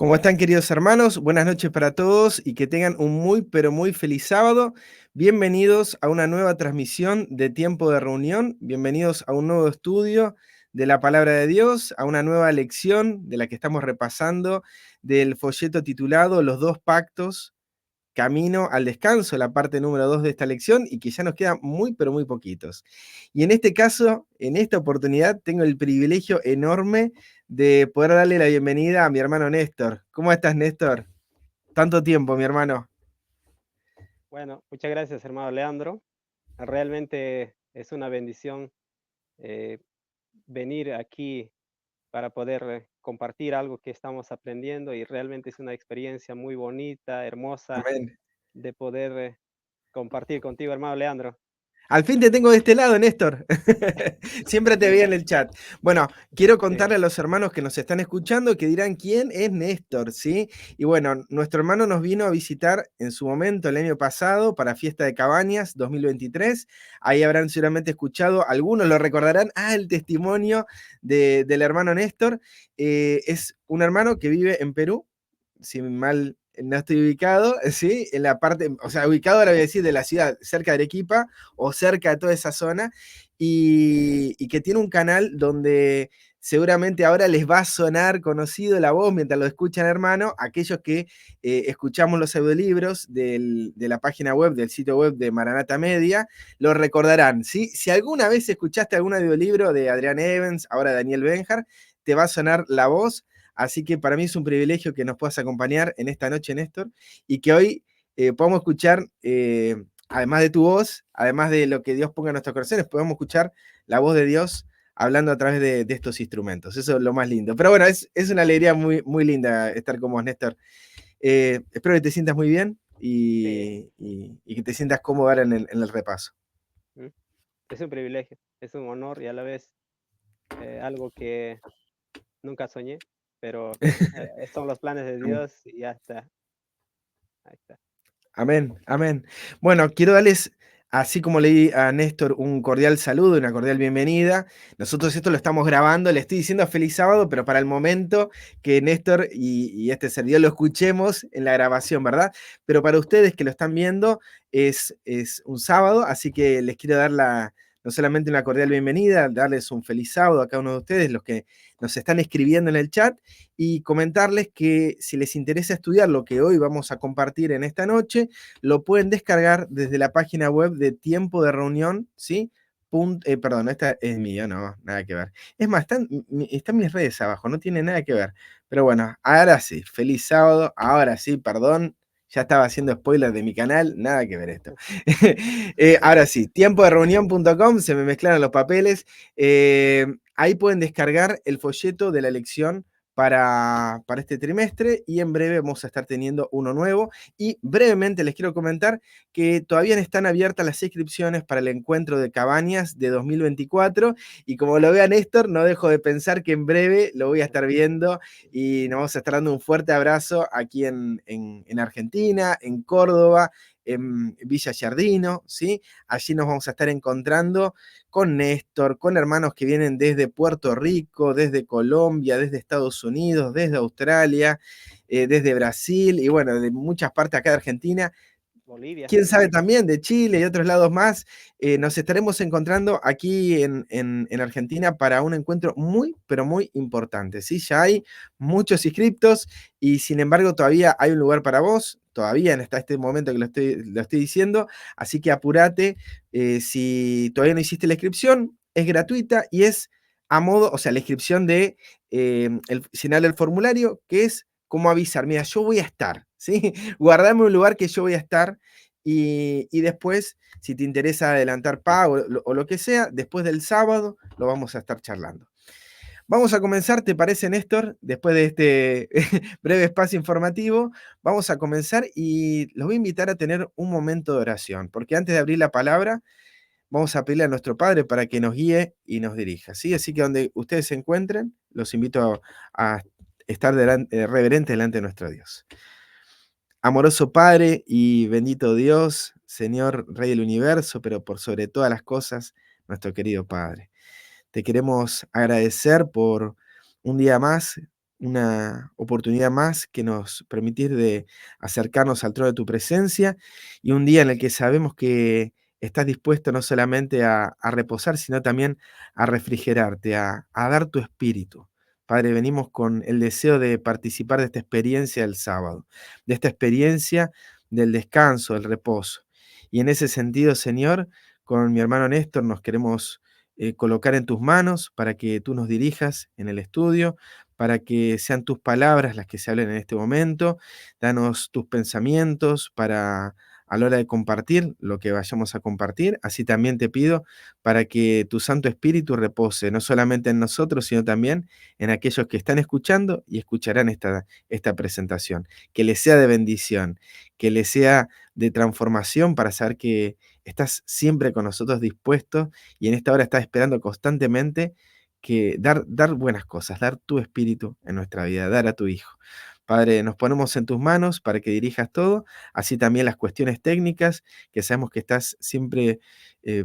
¿Cómo están, queridos hermanos? Buenas noches para todos y que tengan un muy, pero muy feliz sábado. Bienvenidos a una nueva transmisión de Tiempo de Reunión. Bienvenidos a un nuevo estudio de la Palabra de Dios, a una nueva lección de la que estamos repasando del folleto titulado Los dos pactos, camino al descanso, la parte número 2 de esta lección, y que ya nos quedan muy, pero muy poquitos. Y en este caso, en esta oportunidad, tengo el privilegio enorme de poder darle la bienvenida a mi hermano Néstor. ¿Cómo estás, Néstor? Tanto tiempo, mi hermano. Bueno, muchas gracias, hermano Leandro. Realmente es una bendición eh, venir aquí para poder compartir algo que estamos aprendiendo y realmente es una experiencia muy bonita, hermosa Amén. de poder compartir contigo, hermano Leandro. Al fin te tengo de este lado, Néstor. Siempre te veía en el chat. Bueno, quiero Sí, contarle a los hermanos que nos están escuchando que dirán quién es Néstor, ¿sí? Y bueno, nuestro hermano nos vino a visitar en su momento el año pasado para Fiesta de Cabañas 2023. Ahí habrán seguramente escuchado, algunos lo recordarán, el testimonio del hermano Néstor. Es un hermano que vive en Perú, si mal no estoy ubicado, ¿sí? En la parte, o sea, ubicado ahora voy a decir de la ciudad, cerca de Arequipa o cerca de toda esa zona, y que tiene un canal donde seguramente ahora les va a sonar conocido la voz mientras lo escuchan, hermano, aquellos que escuchamos los audiolibros de la página web, del sitio web de Maranata Media, lo recordarán, ¿sí? Si alguna vez escuchaste algún audiolibro de Adrián Evans, ahora Daniel Benjar, te va a sonar la voz. Así que para mí es un privilegio que nos puedas acompañar en esta noche, Néstor, y que hoy podamos escuchar, además de tu voz, además de lo que Dios ponga en nuestros corazones, podamos escuchar la voz de Dios hablando a través de estos instrumentos. Eso es lo más lindo. Pero bueno, es una alegría muy, muy linda estar con vos, Néstor. Espero que te sientas muy bien sí, y que te sientas cómodo ahora en el repaso. ¿mm? Es un privilegio, es un honor y a la vez algo que nunca soñé, pero son los planes de Dios y ya está, ahí está. Amén, amén. Bueno, quiero darles, así como le di a Néstor, un cordial saludo, una cordial bienvenida. Nosotros esto lo estamos grabando, le estoy diciendo feliz sábado, pero para el momento que Néstor y este servidor lo escuchemos en la grabación, ¿verdad? Pero para ustedes que lo están viendo, es un sábado, así que les quiero dar no solamente una cordial bienvenida, darles un feliz sábado a cada uno de ustedes, los que nos están escribiendo en el chat, y comentarles que si les interesa estudiar lo que hoy vamos a compartir en esta noche, lo pueden descargar desde la página web de Tiempo de Reunión, ¿sí? Perdón, esta es mía, no, nada que ver. Es más, están mis redes abajo, no tiene nada que ver. Pero bueno, ahora sí, feliz sábado, ahora sí, perdón, ya estaba haciendo spoiler de mi canal, nada que ver esto. Ahora sí, tiempodereunión.com, se me mezclaron los papeles. Ahí pueden descargar el folleto de la lección para este trimestre y en breve vamos a estar teniendo uno nuevo. Y brevemente les quiero comentar que todavía están abiertas las inscripciones para el encuentro de Cabañas de 2024 y como lo vea Néstor, no dejo de pensar que en breve lo voy a estar viendo y nos vamos a estar dando un fuerte abrazo aquí en Argentina, en Córdoba, en Villa Giardino, ¿sí? Allí nos vamos a estar encontrando con Néstor, con hermanos que vienen desde Puerto Rico, desde Colombia, desde Estados Unidos, desde Australia, desde Brasil y bueno, de muchas partes acá de Argentina, Bolivia. quién sabe también de Chile y otros lados más. Nos estaremos encontrando aquí en Argentina para un encuentro muy, pero muy importante. ¿Sí? Ya hay muchos inscriptos y sin embargo todavía hay un lugar para vos, todavía hasta este momento que lo estoy diciendo, así que apúrate. Si todavía no hiciste la inscripción, es gratuita y es a modo, o sea, la inscripción de llenar el formulario, que es como avisar, mira, yo voy a estar, ¿sí? Guardame un lugar que yo voy a estar y después, si te interesa adelantar pago o lo que sea, después del sábado lo vamos a estar charlando. Vamos a comenzar, ¿te parece, Néstor? Después de este breve espacio informativo, vamos a comenzar y los voy a invitar a tener un momento de oración, porque antes de abrir la palabra, vamos a pedirle a nuestro Padre para que nos guíe y nos dirija, ¿sí? Así que donde ustedes se encuentren, los invito a estar reverentes delante de nuestro Dios. Amoroso Padre y bendito Dios, Señor Rey del Universo, pero por sobre todas las cosas, nuestro querido Padre. Te queremos agradecer por un día más, una oportunidad más que nos permitís de acercarnos al trono de tu presencia y un día en el que sabemos que estás dispuesto no solamente a reposar, sino también a refrigerarte, a dar tu espíritu. Padre, venimos con el deseo de participar de esta experiencia del sábado, de esta experiencia del descanso, del reposo. Y en ese sentido, Señor, con mi hermano Néstor nos queremos colocar en tus manos para que tú nos dirijas en el estudio, para que sean tus palabras las que se hablen en este momento. Danos tus pensamientos para a la hora de compartir lo que vayamos a compartir. Así también te pido para que tu Santo Espíritu repose no solamente en nosotros, sino también en aquellos que están escuchando y escucharán esta presentación. Que les sea de bendición, que les sea de transformación para saber que estás siempre con nosotros dispuestos y en esta hora estás esperando constantemente que dar buenas cosas, dar tu espíritu en nuestra vida, dar a tu Hijo. Padre, nos ponemos en tus manos para que dirijas todo, así también las cuestiones técnicas, que sabemos que estás siempre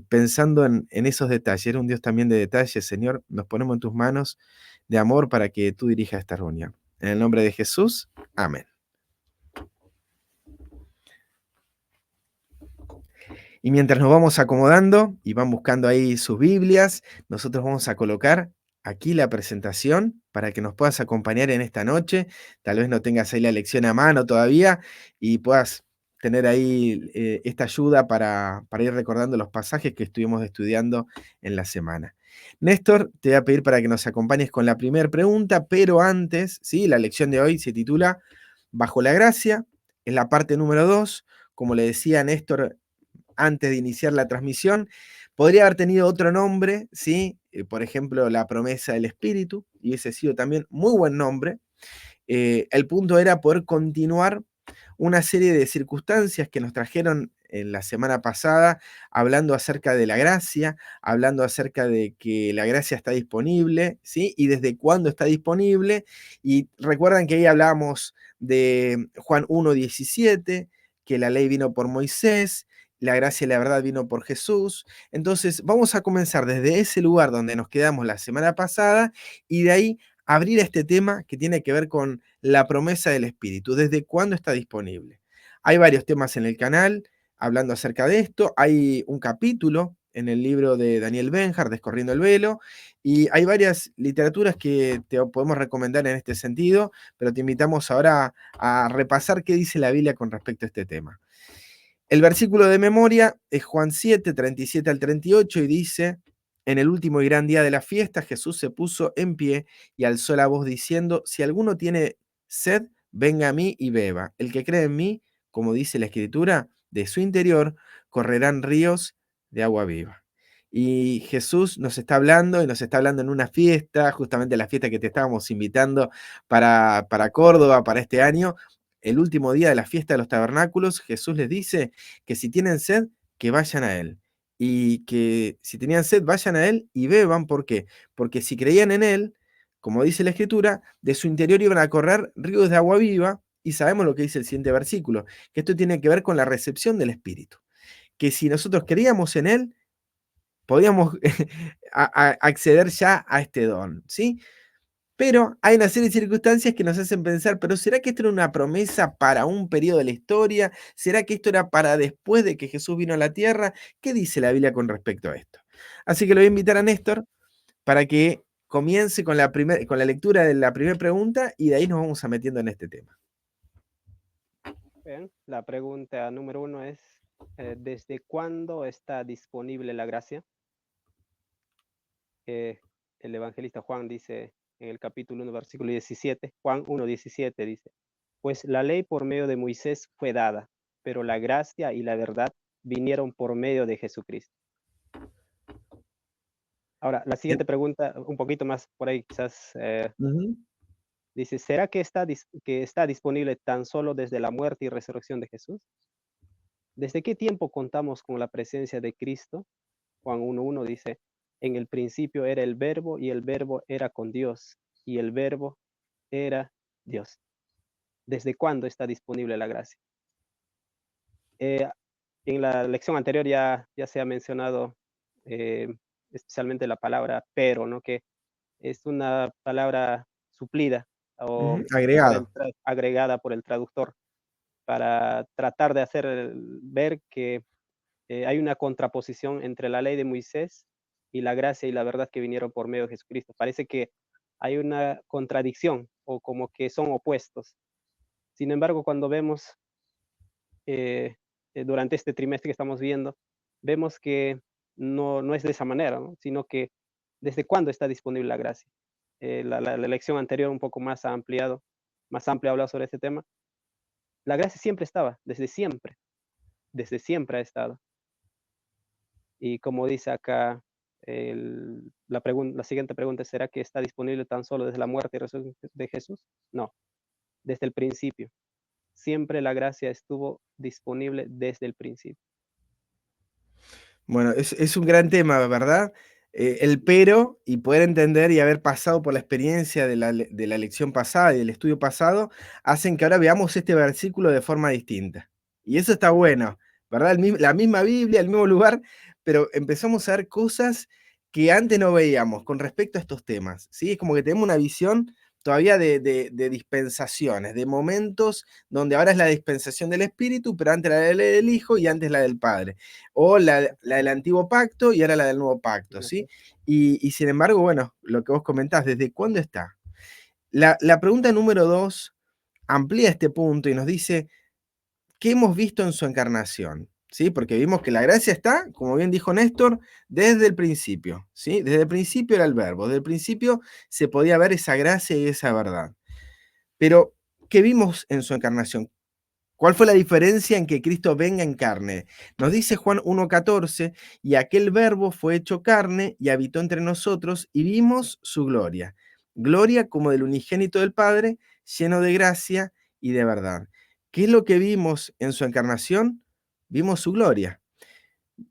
pensando en esos detalles. Eres un Dios también de detalles, Señor. Nos ponemos en tus manos de amor para que tú dirijas esta reunión. En el nombre de Jesús, amén. Y mientras nos vamos acomodando y van buscando ahí sus Biblias, nosotros vamos a colocar aquí la presentación para que nos puedas acompañar en esta noche. Tal vez no tengas ahí la lección a mano todavía y puedas tener ahí esta ayuda para ir recordando los pasajes que estuvimos estudiando en la semana. Néstor, te voy a pedir para que nos acompañes con la primera pregunta, pero antes, ¿sí? La lección de hoy se titula Bajo la gracia, es la parte número 2. Como le decía Néstor antes de iniciar la transmisión. Podría haber tenido otro nombre, ¿sí? Por ejemplo, la promesa del Espíritu, y hubiese sido también muy buen nombre. El punto era poder continuar una serie de circunstancias que nos trajeron en la semana pasada, hablando acerca de la gracia, hablando acerca de que la gracia está disponible, ¿sí? Y desde cuándo está disponible. Y recuerdan que ahí hablamos de Juan 1:17, que la ley vino por Moisés, la gracia y la verdad vino por Jesús. Entonces, vamos a comenzar desde ese lugar donde nos quedamos la semana pasada y de ahí abrir este tema que tiene que ver con la promesa del Espíritu, desde cuándo está disponible. Hay varios temas en el canal hablando acerca de esto, hay un capítulo en el libro de Daniel Benjar, Descorriendo el Velo, y hay varias literaturas que te podemos recomendar en este sentido, pero te invitamos ahora a repasar qué dice la Biblia con respecto a este tema. El versículo de memoria es Juan 7, 37 al 38 y dice, en el último y gran día de la fiesta, Jesús se puso en pie y alzó la voz diciendo, si alguno tiene sed, venga a mí y beba. El que cree en mí, como dice la Escritura, de su interior correrán ríos de agua viva. Y Jesús nos está hablando y nos está hablando en una fiesta, justamente la fiesta que te estábamos invitando para Córdoba para este año, el último día de la fiesta de los tabernáculos, Jesús les dice que si tienen sed, que vayan a Él. Y que si tenían sed, vayan a Él y beban. ¿Por qué? Porque si creían en Él, como dice la Escritura, de su interior iban a correr ríos de agua viva y sabemos lo que dice el siguiente versículo, que esto tiene que ver con la recepción del Espíritu, que si nosotros creíamos en Él, podíamos acceder ya a este don, ¿sí? Pero hay una serie de circunstancias que nos hacen pensar, pero ¿será que esto era una promesa para un periodo de la historia? ¿Será que esto era para después de que Jesús vino a la tierra? ¿Qué dice la Biblia con respecto a esto? Así que le voy a invitar a Néstor para que comience con con la lectura de la primera pregunta y de ahí nos vamos a metiendo en este tema. Bien, la pregunta número 1 es, ¿desde cuándo está disponible la gracia? El evangelista Juan dice en el capítulo 1, versículo 17, Juan 1, 17 dice, pues la ley por medio de Moisés fue dada, pero la gracia y la verdad vinieron por medio de Jesucristo. Ahora, la siguiente pregunta, un poquito más por ahí quizás, Ujú. dice, ¿será que está disponible tan solo desde la muerte y resurrección de Jesús? ¿Desde qué tiempo contamos con la presencia de Cristo? Juan 1.1 dice, en el principio era el verbo y el verbo era con Dios y el verbo era Dios. ¿Desde cuándo está disponible la gracia? En la lección anterior ya se ha mencionado eh, especialmente la palabra pero, ¿no? Que es una palabra suplida o Ujú, agregado. agregada por el traductor para tratar de hacer ver que hay una contraposición entre la ley de Moisés y la gracia y la verdad que vinieron por medio de Jesucristo. Parece que hay una contradicción o como que son opuestos. Sin embargo, cuando vemos eh, durante este trimestre que estamos viendo, vemos que no es de esa manera, ¿no? Sino que desde cuándo está disponible la gracia. La lección anterior un poco más amplia hablado sobre este tema. La gracia siempre estaba, desde siempre ha estado. Y como dice acá, la siguiente pregunta, ¿será que está disponible tan solo desde la muerte y resurrección de Jesús? No, desde el principio. Siempre la gracia estuvo disponible desde el principio. Bueno, es un gran tema, ¿verdad? El pero y poder entender y haber pasado por la experiencia de de la lección pasada y del estudio pasado, hacen que ahora veamos este versículo de forma distinta. Y eso está bueno, ¿verdad? La misma Biblia, el mismo lugar, pero empezamos a ver cosas que antes no veíamos con respecto a estos temas, ¿sí? Es como que tenemos una visión todavía de dispensaciones, de momentos donde ahora es la dispensación del Espíritu, pero antes la del Hijo y antes la del Padre. O la del antiguo pacto y ahora la del nuevo pacto, ¿sí? Y sin embargo, bueno, lo que vos comentás, ¿desde cuándo está? La pregunta número 2 amplía este punto y nos dice, ¿qué hemos visto en su encarnación? ¿Sí? Porque vimos que la gracia está, como bien dijo Néstor, desde el principio, ¿sí? Desde el principio era el verbo, desde el principio se podía ver esa gracia y esa verdad. Pero, ¿qué vimos en su encarnación? ¿Cuál fue la diferencia en que Cristo venga en carne? Nos dice Juan 1.14, y aquel verbo fue hecho carne y habitó entre nosotros y vimos su gloria. Gloria como del unigénito del Padre, lleno de gracia y de verdad. ¿Qué es lo que vimos en su encarnación? Vimos su gloria.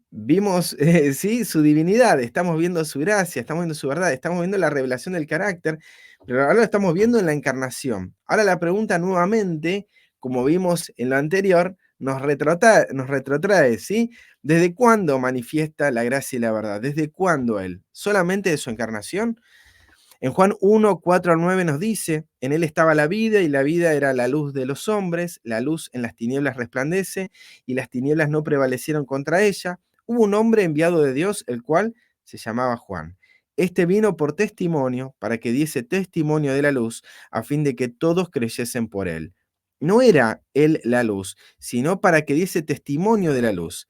Vimos, sí, su divinidad, estamos viendo su gracia, estamos viendo su verdad, estamos viendo la revelación del carácter, pero ahora lo estamos viendo en la encarnación. Ahora la pregunta nuevamente, como vimos en lo anterior, nos retrotrae, ¿sí? ¿Desde cuándo manifiesta la gracia y la verdad? ¿Desde cuándo Él? ¿Solamente de su encarnación? En Juan 1, 4 a 9 nos dice, en Él estaba la vida y la vida era la luz de los hombres, la luz en las tinieblas resplandece y las tinieblas no prevalecieron contra ella. Hubo un hombre enviado de Dios, el cual se llamaba Juan. Este vino por testimonio, para que diese testimonio de la luz, a fin de que todos creyesen por él. No era él la luz, sino para que diese testimonio de la luz.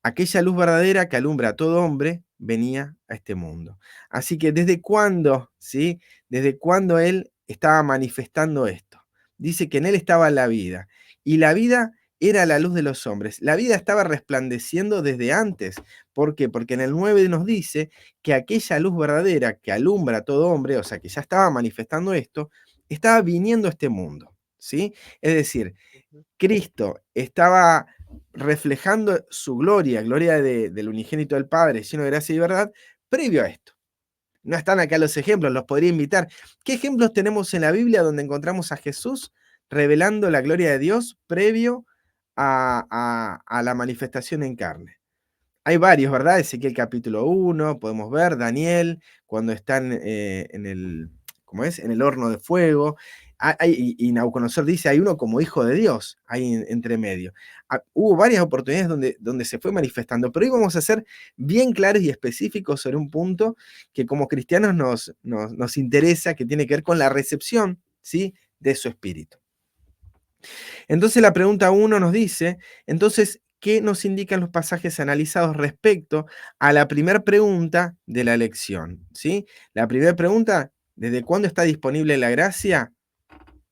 Aquella luz verdadera que alumbra a todo hombre venía a este mundo. Así que ¿desde cuándo, sí? ¿Desde cuándo él estaba manifestando esto? Dice que en él estaba la vida y la vida era la luz de los hombres. La vida estaba resplandeciendo desde antes. ¿Por qué? Porque en el 9 nos dice que aquella luz verdadera que alumbra a todo hombre, o sea, que ya estaba manifestando esto, estaba viniendo a este mundo, ¿sí? Es decir, Ujú, Cristo estaba reflejando su gloria, gloria del unigénito del Padre, lleno de gracia y verdad, previo a esto. No están acá los ejemplos, los podría invitar. ¿Qué ejemplos tenemos en la Biblia donde encontramos a Jesús revelando la gloria de Dios previo a la manifestación en carne. Hay varios, ¿verdad? Ezequiel capítulo 1, podemos ver, Daniel, cuando están en el, ¿cómo es? En el horno de fuego. Y Nabucodonosor dice, hay uno como hijo de Dios, ahí entre medio. Hubo varias oportunidades donde se fue manifestando, pero hoy vamos a ser bien claros y específicos sobre un punto que como cristianos nos interesa, que tiene que ver con la recepción, ¿sí? De su espíritu. Entonces la pregunta 1 nos dice, entonces, ¿qué nos indican los pasajes analizados respecto a la primera pregunta de la lección? ¿Sí? La primera pregunta, ¿desde cuándo está disponible la gracia?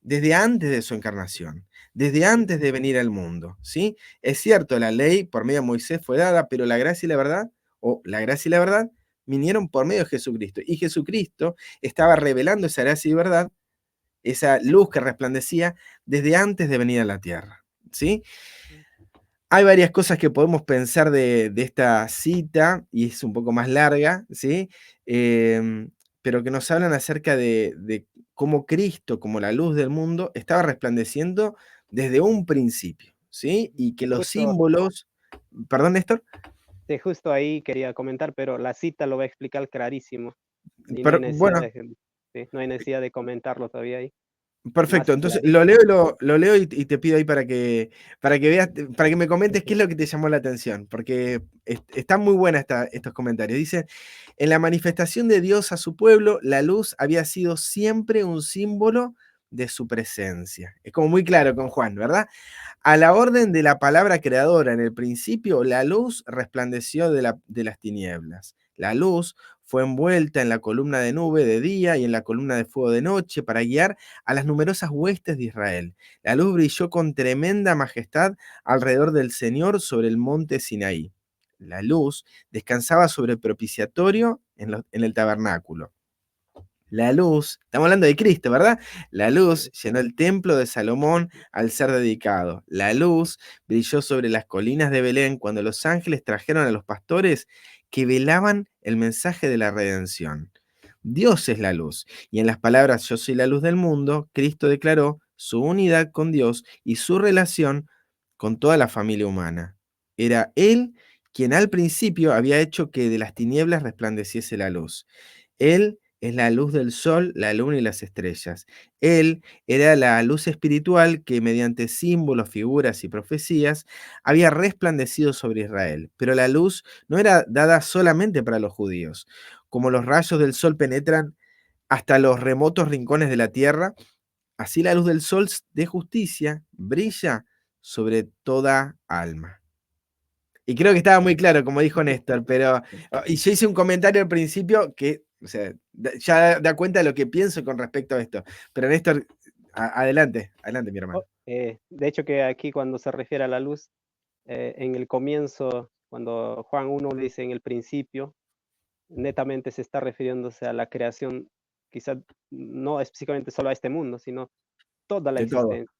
Desde antes de su encarnación, desde antes de venir al mundo, ¿sí? Es cierto, la ley por medio de Moisés fue dada, pero la gracia y la verdad, o la gracia y la verdad, vinieron por medio de Jesucristo. Y Jesucristo estaba revelando esa gracia y verdad, esa luz que resplandecía desde antes de venir a la tierra, ¿sí? Hay varias cosas que podemos pensar de esta cita, y es un poco más larga, ¿sí? Em, pero que nos hablan acerca de cómo Cristo, como la luz del mundo, estaba resplandeciendo desde un principio, ¿sí? Y que los Justo, símbolos. ¿Perdón, Néstor? sí, justo ahí quería comentar, pero la cita lo va a explicar clarísimo y no hay Pero, necesidad bueno, de, sí, no hay necesidad de comentarlo todavía ahí. perfecto, Más entonces lo leo, clarísimo. lo leo y te pido ahí para que veas, para que me comentes qué es lo que te llamó la atención, porque están muy buenas estos comentarios. Dice, en la manifestación de Dios a su pueblo, la luz había sido siempre un símbolo de su presencia. Es como muy claro con Juan, ¿verdad? A la orden de la palabra creadora en el principio, la luz resplandeció de las tinieblas. La luz fue envuelta en la columna de nube de día y en la columna de fuego de noche para guiar a las numerosas huestes de Israel. La luz brilló con tremenda majestad alrededor del Señor sobre el monte Sinaí. La luz descansaba sobre el propiciatorio en el tabernáculo. La luz, estamos hablando de Cristo, ¿verdad? La luz llenó el templo de Salomón al ser dedicado. La luz brilló sobre las colinas de Belén cuando los ángeles trajeron a los pastores que velaban el mensaje de la redención. Dios es la luz, y en las palabras yo soy la luz del mundo, Cristo declaró su unidad con Dios y su relación con toda la familia humana. Era Él quien al principio había hecho que de las tinieblas resplandeciese la luz. Él es la luz del sol, la luna y las estrellas. Él era la luz espiritual que mediante símbolos, figuras y profecías había resplandecido sobre Israel. Pero la luz no era dada solamente para los judíos. Como los rayos del sol penetran hasta los remotos rincones de la tierra, así la luz del sol de justicia brilla sobre toda alma. Y creo que estaba muy claro, como dijo Néstor, pero y yo hice un comentario al principio que, o sea, ya da cuenta de lo que pienso con respecto a esto. Pero Néstor, adelante, adelante, mi hermano. De hecho que aquí cuando se refiere a la luz, en el comienzo, cuando Juan 1 dice en el principio, netamente se está refiriéndose a la creación, quizá no específicamente solo a este mundo, sino toda la De todo. existencia,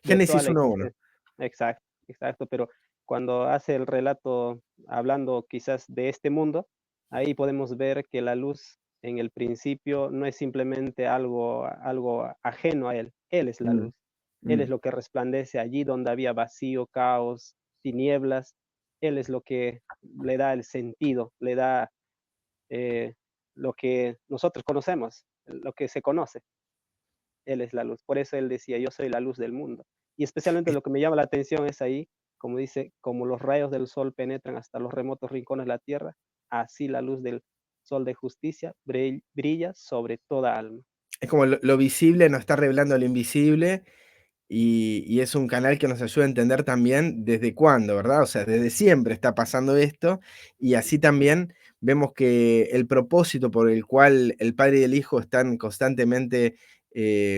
de toda Génesis la 1:1. existencia. Exacto, exacto, pero cuando hace el relato hablando quizás de este mundo, ahí podemos ver que la luz en el principio no es simplemente algo ajeno a él, él es la Mm, luz, él es mm. lo que resplandece allí donde había vacío, caos, tinieblas, él es lo que le da el sentido, le da eh, lo que nosotros conocemos, lo que se conoce. Él es la luz. Por eso él decía, yo soy la luz del mundo. Y especialmente Es lo que me llama la atención es ahí, como dice, como los rayos del sol penetran hasta los remotos rincones de la tierra, así la luz del sol de justicia brilla sobre toda alma. es como lo visible nos está revelando lo invisible. Y es un canal que nos ayuda a entender también desde cuándo, ¿verdad? O sea, desde siempre está pasando esto, y así también vemos que el propósito por el cual el Padre y el Hijo están constantemente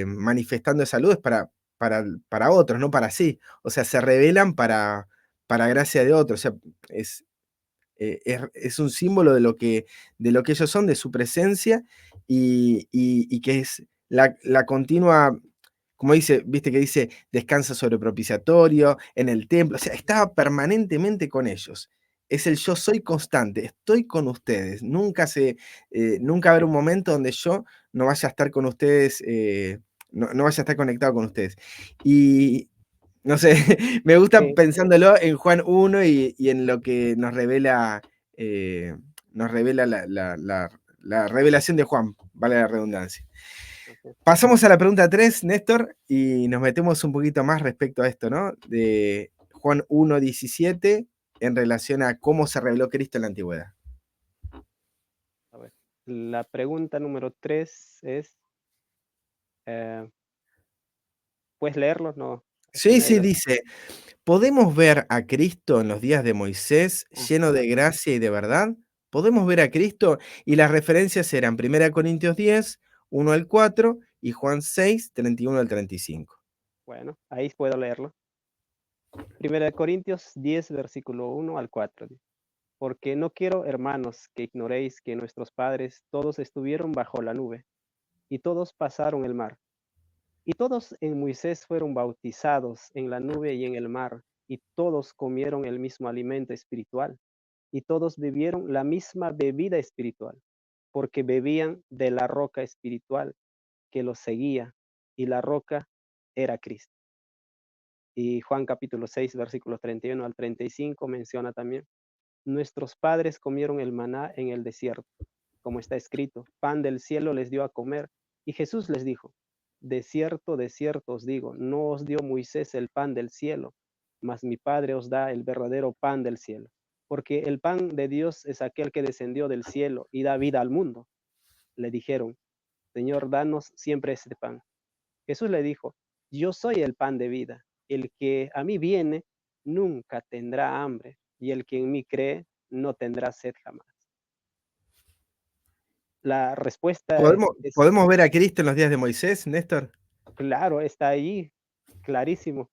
manifestando esa luz es para otros, no para sí. O sea, se revelan para gracia de otros. O sea, es, es un símbolo de lo que ellos son, de su presencia, y que es la continua, como dice, viste que dice, descansa sobre propiciatorio, en el templo, o sea, estaba permanentemente con ellos. Es el yo soy constante, estoy con ustedes. Nunca va a haber un momento donde yo no vaya a estar con ustedes, no vaya a estar conectado con ustedes. Y no sé, me gusta Sí, pensándolo en Juan 1 y en lo que nos revela la revelación de Juan, vale la redundancia. así es. Pasamos a la pregunta 3, Néstor, y nos metemos un poquito más respecto a esto, ¿no? De Juan 1:17 en relación a cómo se reveló Cristo en la antigüedad. A ver, la pregunta número 3 es, eh, ¿puedes leerlo? No, aquí Sí, no hay sí, ver. dice, ¿podemos ver a Cristo en los días de Moisés lleno de Ajá. gracia y de verdad? ¿Podemos ver a Cristo? Y las referencias eran 1 Corintios 10, 1 al 4 y Juan 6, 31 al 35. Bueno, ahí puedo leerlo. Primera de Corintios 10, versículo 1 al 4. Dice, porque no quiero, hermanos, que ignoréis que nuestros padres todos estuvieron bajo la nube, y todos pasaron el mar. Y todos en Moisés fueron bautizados en la nube y en el mar, y todos comieron el mismo alimento espiritual, y todos bebieron la misma bebida espiritual, porque bebían de la roca espiritual que los seguía, y la roca era Cristo. Y Juan capítulo 6, versículos 31 al 35 menciona también, nuestros padres comieron el maná en el desierto, como está escrito, pan del cielo les dio a comer. Y Jesús les dijo, de cierto os digo, no os dio Moisés el pan del cielo, mas mi Padre os da el verdadero pan del cielo. Porque el pan de Dios es aquel que descendió del cielo y da vida al mundo. Le dijeron, Señor, danos siempre este pan. Jesús le dijo, yo soy el pan de vida. El que a mí viene nunca tendrá hambre, y el que en mí cree no tendrá sed jamás. La respuesta ¿Podemos ver a Cristo en los días de Moisés, Néstor? claro, está ahí, clarísimo.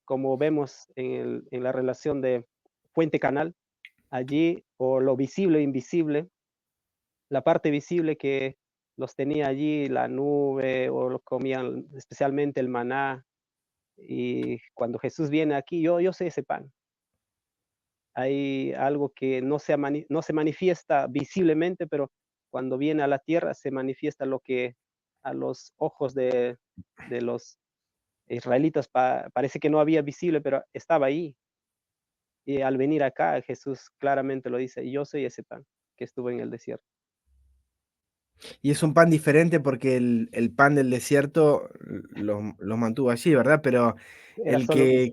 Como vemos en la relación de fuente-canal, allí, o lo visible e invisible, la parte visible que los tenía allí, la nube, o lo comían especialmente el maná, y cuando Jesús viene aquí, yo soy ese pan. Hay algo que no se manifiesta visiblemente, pero cuando viene a la tierra se manifiesta lo que a los ojos de los israelitas parece que no había visible, pero estaba ahí. Y al venir acá, Jesús claramente lo dice, yo soy ese pan que estuvo en el desierto. Y es un pan diferente porque el pan del desierto los mantuvo allí, ¿verdad? Pero Era el solo, que,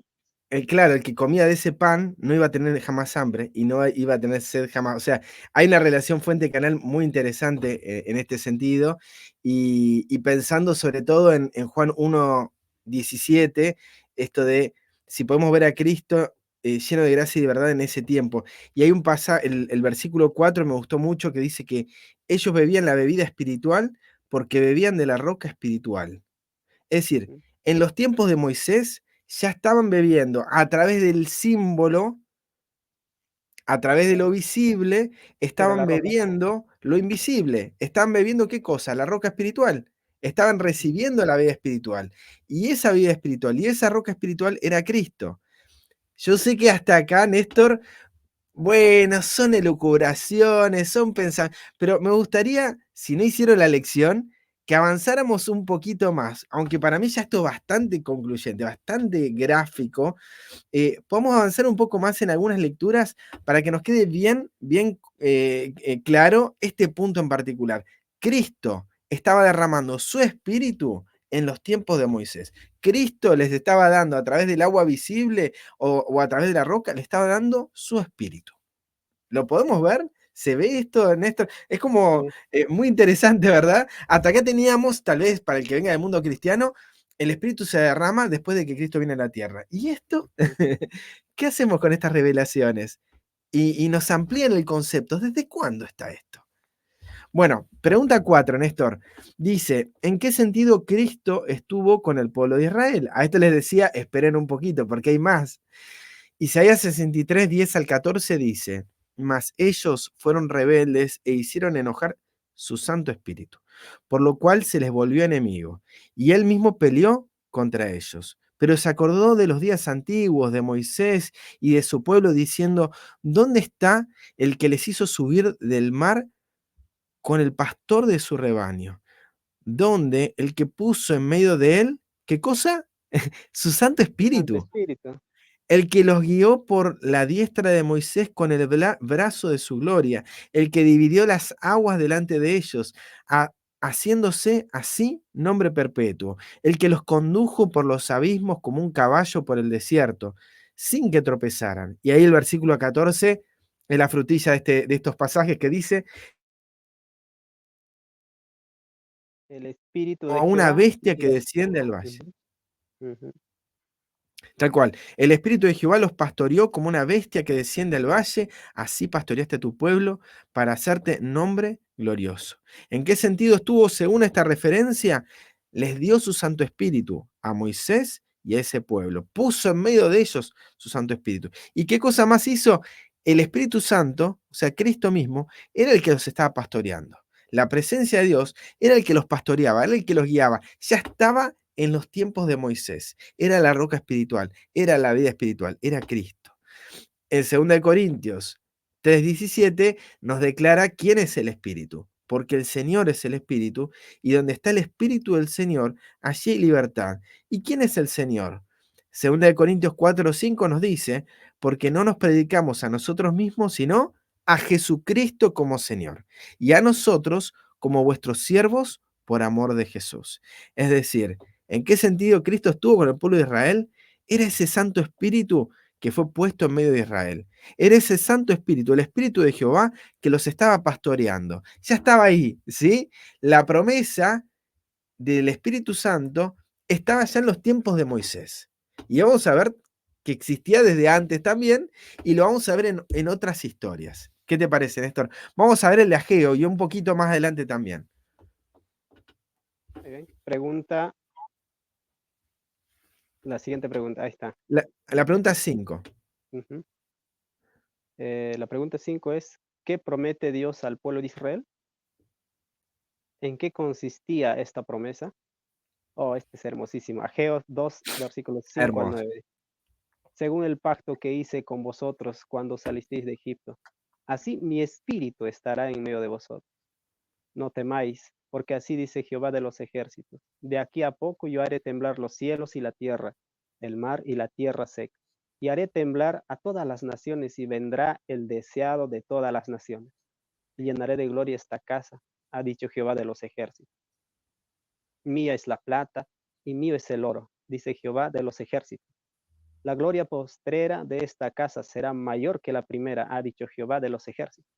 claro, el que comía de ese pan no iba a tener jamás hambre y no iba a tener sed jamás. O sea, hay una relación fuente-canal muy interesante en este sentido. Y pensando sobre todo en Juan 1:17, esto de si podemos ver a Cristo lleno de gracia y de verdad en ese tiempo. Y hay un pasaje, el versículo 4 me gustó mucho que dice que ellos bebían la bebida espiritual porque bebían de la roca espiritual. Es decir, ujú, en los tiempos de Moisés ya estaban bebiendo a través del símbolo, a través de lo claro, visible, era la estaban roca. bebiendo lo invisible. ¿Estaban bebiendo qué cosa? La roca espiritual. Estaban Ujú, recibiendo la vida espiritual. Y esa vida espiritual y esa roca espiritual era Cristo. Yo sé que hasta acá, Néstor, bueno, son elucubraciones, son pensamientos, pero me gustaría, si no hicieron la lección, que avanzáramos un poquito más, aunque para mí ya esto es bastante concluyente, bastante gráfico. Podemos avanzar un poco más en algunas lecturas para que nos quede bien claro este punto en particular. Cristo estaba derramando su espíritu en los tiempos de Moisés. Cristo les estaba dando a través del agua visible o a través de la roca, le estaba dando su espíritu. ¿Lo podemos ver? ¿Se ve esto, Néstor? Es como sí, muy interesante, ¿verdad? Hasta acá teníamos, tal vez para el que venga del mundo cristiano, el Espíritu se derrama después de que Cristo viene a la tierra. ¿Y esto? ujú, ¿Qué hacemos con estas revelaciones? Y nos amplían el concepto. ¿Desde cuándo está esto? Bueno, pregunta 4, Néstor. Dice, ¿en qué sentido Cristo estuvo con el pueblo de Israel? A esto les decía, esperen un poquito, porque hay más. Isaías 63, 10 al 14 dice, mas ellos fueron rebeldes e hicieron enojar su Santo Espíritu, por lo cual se les volvió enemigo, y él mismo peleó contra ellos. Pero se acordó de los días antiguos de Moisés y de su pueblo, diciendo, ¿dónde está el que les hizo subir del mar con el pastor de su rebaño? donde el que puso en medio de él, ¿qué cosa? Su Santo Santo Espíritu, Espíritu. el que los guió por la diestra de Moisés con el brazo de su gloria, el que dividió las aguas delante de ellos, haciéndose así nombre perpetuo, el que los condujo por los abismos como un caballo por el desierto, sin que tropezaran. Y ahí el versículo 14 es la frutilla de estos pasajes que dice, El Espíritu como de a una Jehová. bestia que desciende al valle. Ujú, ujú. Tal cual. El Espíritu de Jehová los pastoreó como una bestia que desciende al valle, así pastoreaste a tu pueblo para hacerte nombre glorioso. ¿En qué sentido estuvo según esta referencia? Les dio su Santo Espíritu a Moisés y a ese pueblo. Puso en medio de ellos su Santo Espíritu. ¿Y qué cosa más hizo? El Espíritu Santo, o sea, Cristo mismo, era el que los estaba pastoreando. La presencia de Dios era el que los pastoreaba, era el que los guiaba. Ya estaba en los tiempos de Moisés. Era la roca espiritual, era la vida espiritual, era Cristo. En 2 Corintios 3:17 nos declara quién es el Espíritu, porque el Señor es el Espíritu, y donde está el Espíritu del Señor, allí hay libertad. ¿Y quién es el Señor? 2 Corintios 4:5 nos dice, porque no nos predicamos a nosotros mismos, sino a Jesucristo como Señor, y a nosotros como vuestros siervos por amor de Jesús. Es decir, ¿en qué sentido Cristo estuvo con el pueblo de Israel? Era ese Santo Espíritu que fue puesto en medio de Israel. Era ese Santo Espíritu, el Espíritu de Jehová, que los estaba pastoreando. Ya estaba ahí, ¿sí? La promesa del Espíritu Santo estaba ya en los tiempos de Moisés. Y vamos a ver que existía desde antes también, y lo vamos a ver en otras historias. ¿Qué te parece, Néstor? Vamos a ver el de Ageo y un poquito más adelante también. Muy bien. Pregunta, la siguiente pregunta, ahí está. La pregunta 5. Ujú. La pregunta 5 es, ¿qué promete Dios al pueblo de Israel? ¿En qué consistía esta promesa? Oh, este es hermosísimo. Ageo 2, versículos 5 al Hermoso. 9. Según el pacto que hice con vosotros cuando salisteis de Egipto, así mi espíritu estará en medio de vosotros. No temáis, porque así dice Jehová de los ejércitos. De aquí a poco yo haré temblar los cielos y la tierra, el mar y la tierra seca. Y haré temblar a todas las naciones y vendrá el deseado de todas las naciones. Y llenaré de gloria esta casa, ha dicho Jehová de los ejércitos. Mía es la plata y mío es el oro, dice Jehová de los ejércitos. La gloria postrera de esta casa será mayor que la primera, ha dicho Jehová de los ejércitos.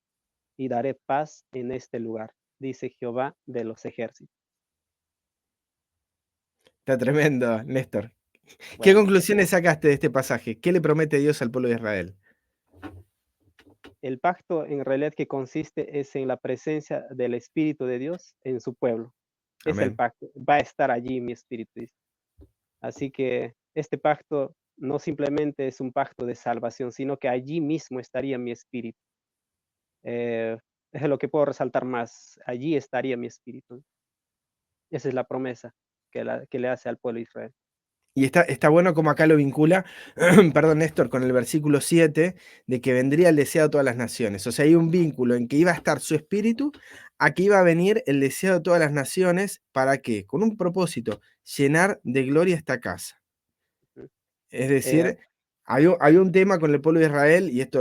Y daré paz en este lugar, dice Jehová de los ejércitos. Está tremendo, Néstor. ¿Qué Bueno, conclusiones sacaste de este pasaje? ¿Qué le promete Dios al pueblo de Israel? el pacto en realidad que consiste es en la presencia del Espíritu de Dios en su pueblo. Es el Amén. pacto. Va a estar allí mi Espíritu, dice. Así que este pacto no simplemente es un pacto de salvación, sino que allí mismo estaría mi Espíritu. Eh, es lo que puedo resaltar más. Allí estaría mi Espíritu. Esa es la promesa que le hace al pueblo de Israel. Y está bueno como acá lo vincula, perdón, Néstor, con el versículo 7, de que vendría el deseo de todas las naciones. O sea, hay un vínculo en que iba a estar su espíritu, aquí iba a venir el deseo de todas las naciones, ¿para qué? Con un propósito, llenar de gloria esta casa. Es Eh, decir, hay un tema con el pueblo de Israel, y esto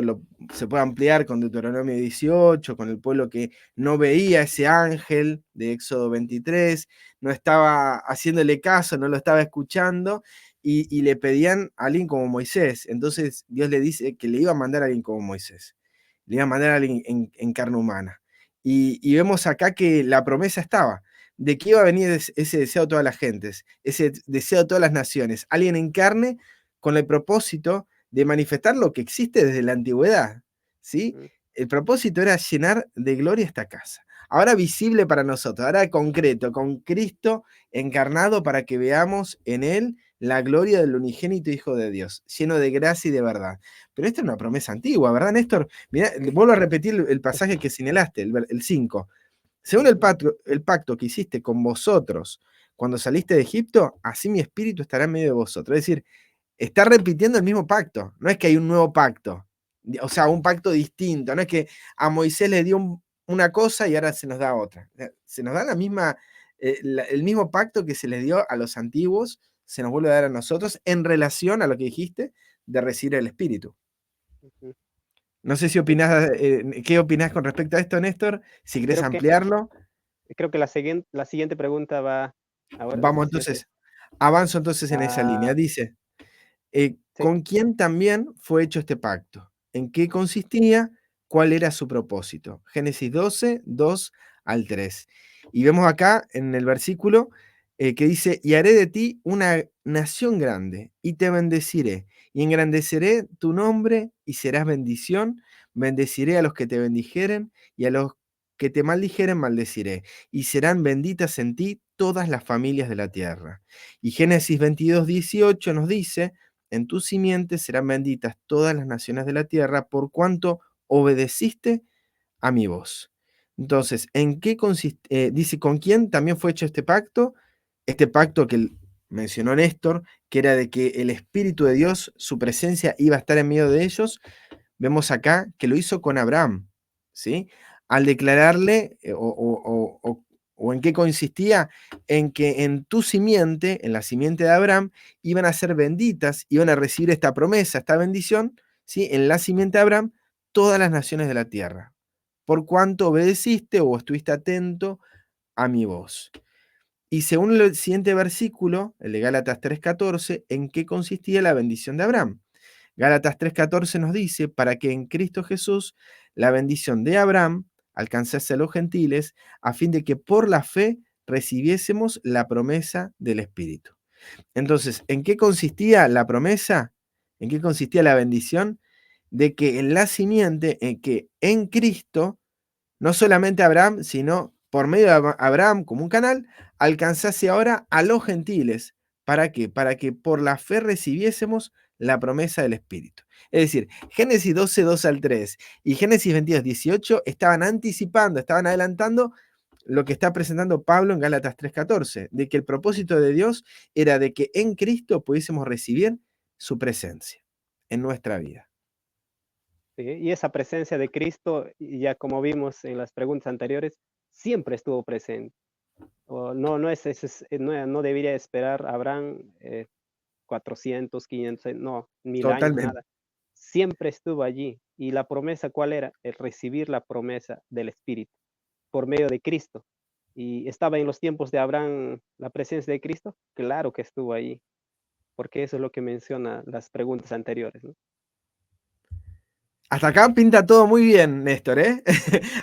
se puede ampliar con Deuteronomio 18, con el pueblo que no veía ese ángel de Éxodo 23, no estaba haciéndole caso, no lo estaba escuchando, y le pedían a alguien como Moisés. Entonces Dios le dice que le iba a mandar a alguien como Moisés, le iba a mandar a alguien en carne humana. Y vemos acá que la promesa estaba, de que iba a venir ese deseo de todas las gentes, ese deseo de todas las naciones, alguien en carne con el propósito de manifestar lo que existe desde la antigüedad, ¿sí? mm, El propósito era llenar de gloria esta casa. Ahora visible para nosotros, ahora concreto, con Cristo encarnado para que veamos en Él la gloria del unigénito Hijo de Dios, lleno de gracia y de verdad. Pero esta es una promesa antigua, ¿verdad, Néstor? Mirá, vuelvo a repetir el pasaje que señalaste, el 5. Según ujú, el pacto que hiciste con vosotros cuando saliste de Egipto, así mi espíritu estará en medio de vosotros. Es decir, está repitiendo el mismo pacto. No es que hay un nuevo pacto, o sea, un pacto distinto. No es que a Moisés le dio una cosa y ahora se nos da otra. Se nos da el mismo pacto que se les dio a los antiguos, se nos vuelve a dar a nosotros en relación a lo que dijiste de recibir el Espíritu. Ujú. No sé si Sí, opinás, ¿qué opinás con respecto a esto, Néstor? Si querés creo que ampliarlo. creo que la siguiente pregunta va ahora, Vamos 17. entonces, avanzo entonces en esa línea. Ah, Dice, sí, ¿con quién también fue hecho este pacto? ¿En qué consistía? ¿Cuál era su propósito? Génesis 12, 2 al 3. Y vemos acá en el versículo que dice, y haré de ti una nación grande, y te bendeciré, y engrandeceré tu nombre, y serás bendición. Bendeciré a los que te bendijeren, y a los que te maldijeren maldeciré, y serán benditas en ti todas las familias de la tierra. Y Génesis 22, 18 nos dice, en tu simiente serán benditas todas las naciones de la tierra, por cuanto obedeciste a mi voz. Entonces, ¿en qué consiste? Dice, ¿con quién también fue hecho este pacto? Este pacto que mencionó Néstor, que era de que el Espíritu de Dios, su presencia iba a estar en medio de ellos. Vemos acá que lo hizo con Abraham, ¿sí? Al declararle, o en qué consistía, en que en tu simiente, en la simiente de Abraham, iban a ser benditas, iban a recibir esta promesa, esta bendición, ¿sí? En la simiente de Abraham, todas las naciones de la tierra, por cuanto obedeciste o estuviste atento a mi voz. Y según el siguiente versículo, el de Gálatas 3:14, ¿en qué consistía la bendición de Abraham? Gálatas 3:14 nos dice, para que en Cristo Jesús la bendición de Abraham alcanzase a los gentiles, a fin de que por la fe recibiésemos la promesa del Espíritu. Entonces, ¿en qué consistía la promesa? ¿En qué consistía la bendición? De que en la simiente, en que en Cristo no solamente Abraham, sino por medio de Abraham como un canal, alcanzase ahora a los gentiles. ¿Para qué? Para que por la fe recibiésemos la promesa del Espíritu. Es decir, Génesis 12, 2 al 3 y Génesis 22, 18 estaban anticipando, estaban adelantando lo que está presentando Pablo en Gálatas 3:14, de que el propósito de Dios era de que en Cristo pudiésemos recibir su presencia en nuestra vida. sí, y esa presencia de Cristo, y ya como vimos en las preguntas anteriores, siempre estuvo presente. O no es ese no debería esperar Abraham, 400, 500, no, 1000 años, Totalmente. nada. Siempre estuvo allí. ¿Y la promesa cuál era? El recibir la promesa del Espíritu por medio de Cristo. ¿Y estaba en los tiempos de Abraham la presencia de Cristo? Claro que estuvo allí, porque eso es lo que menciona las preguntas anteriores, ¿no? Hasta acá pinta todo muy bien, Néstor, ¿eh?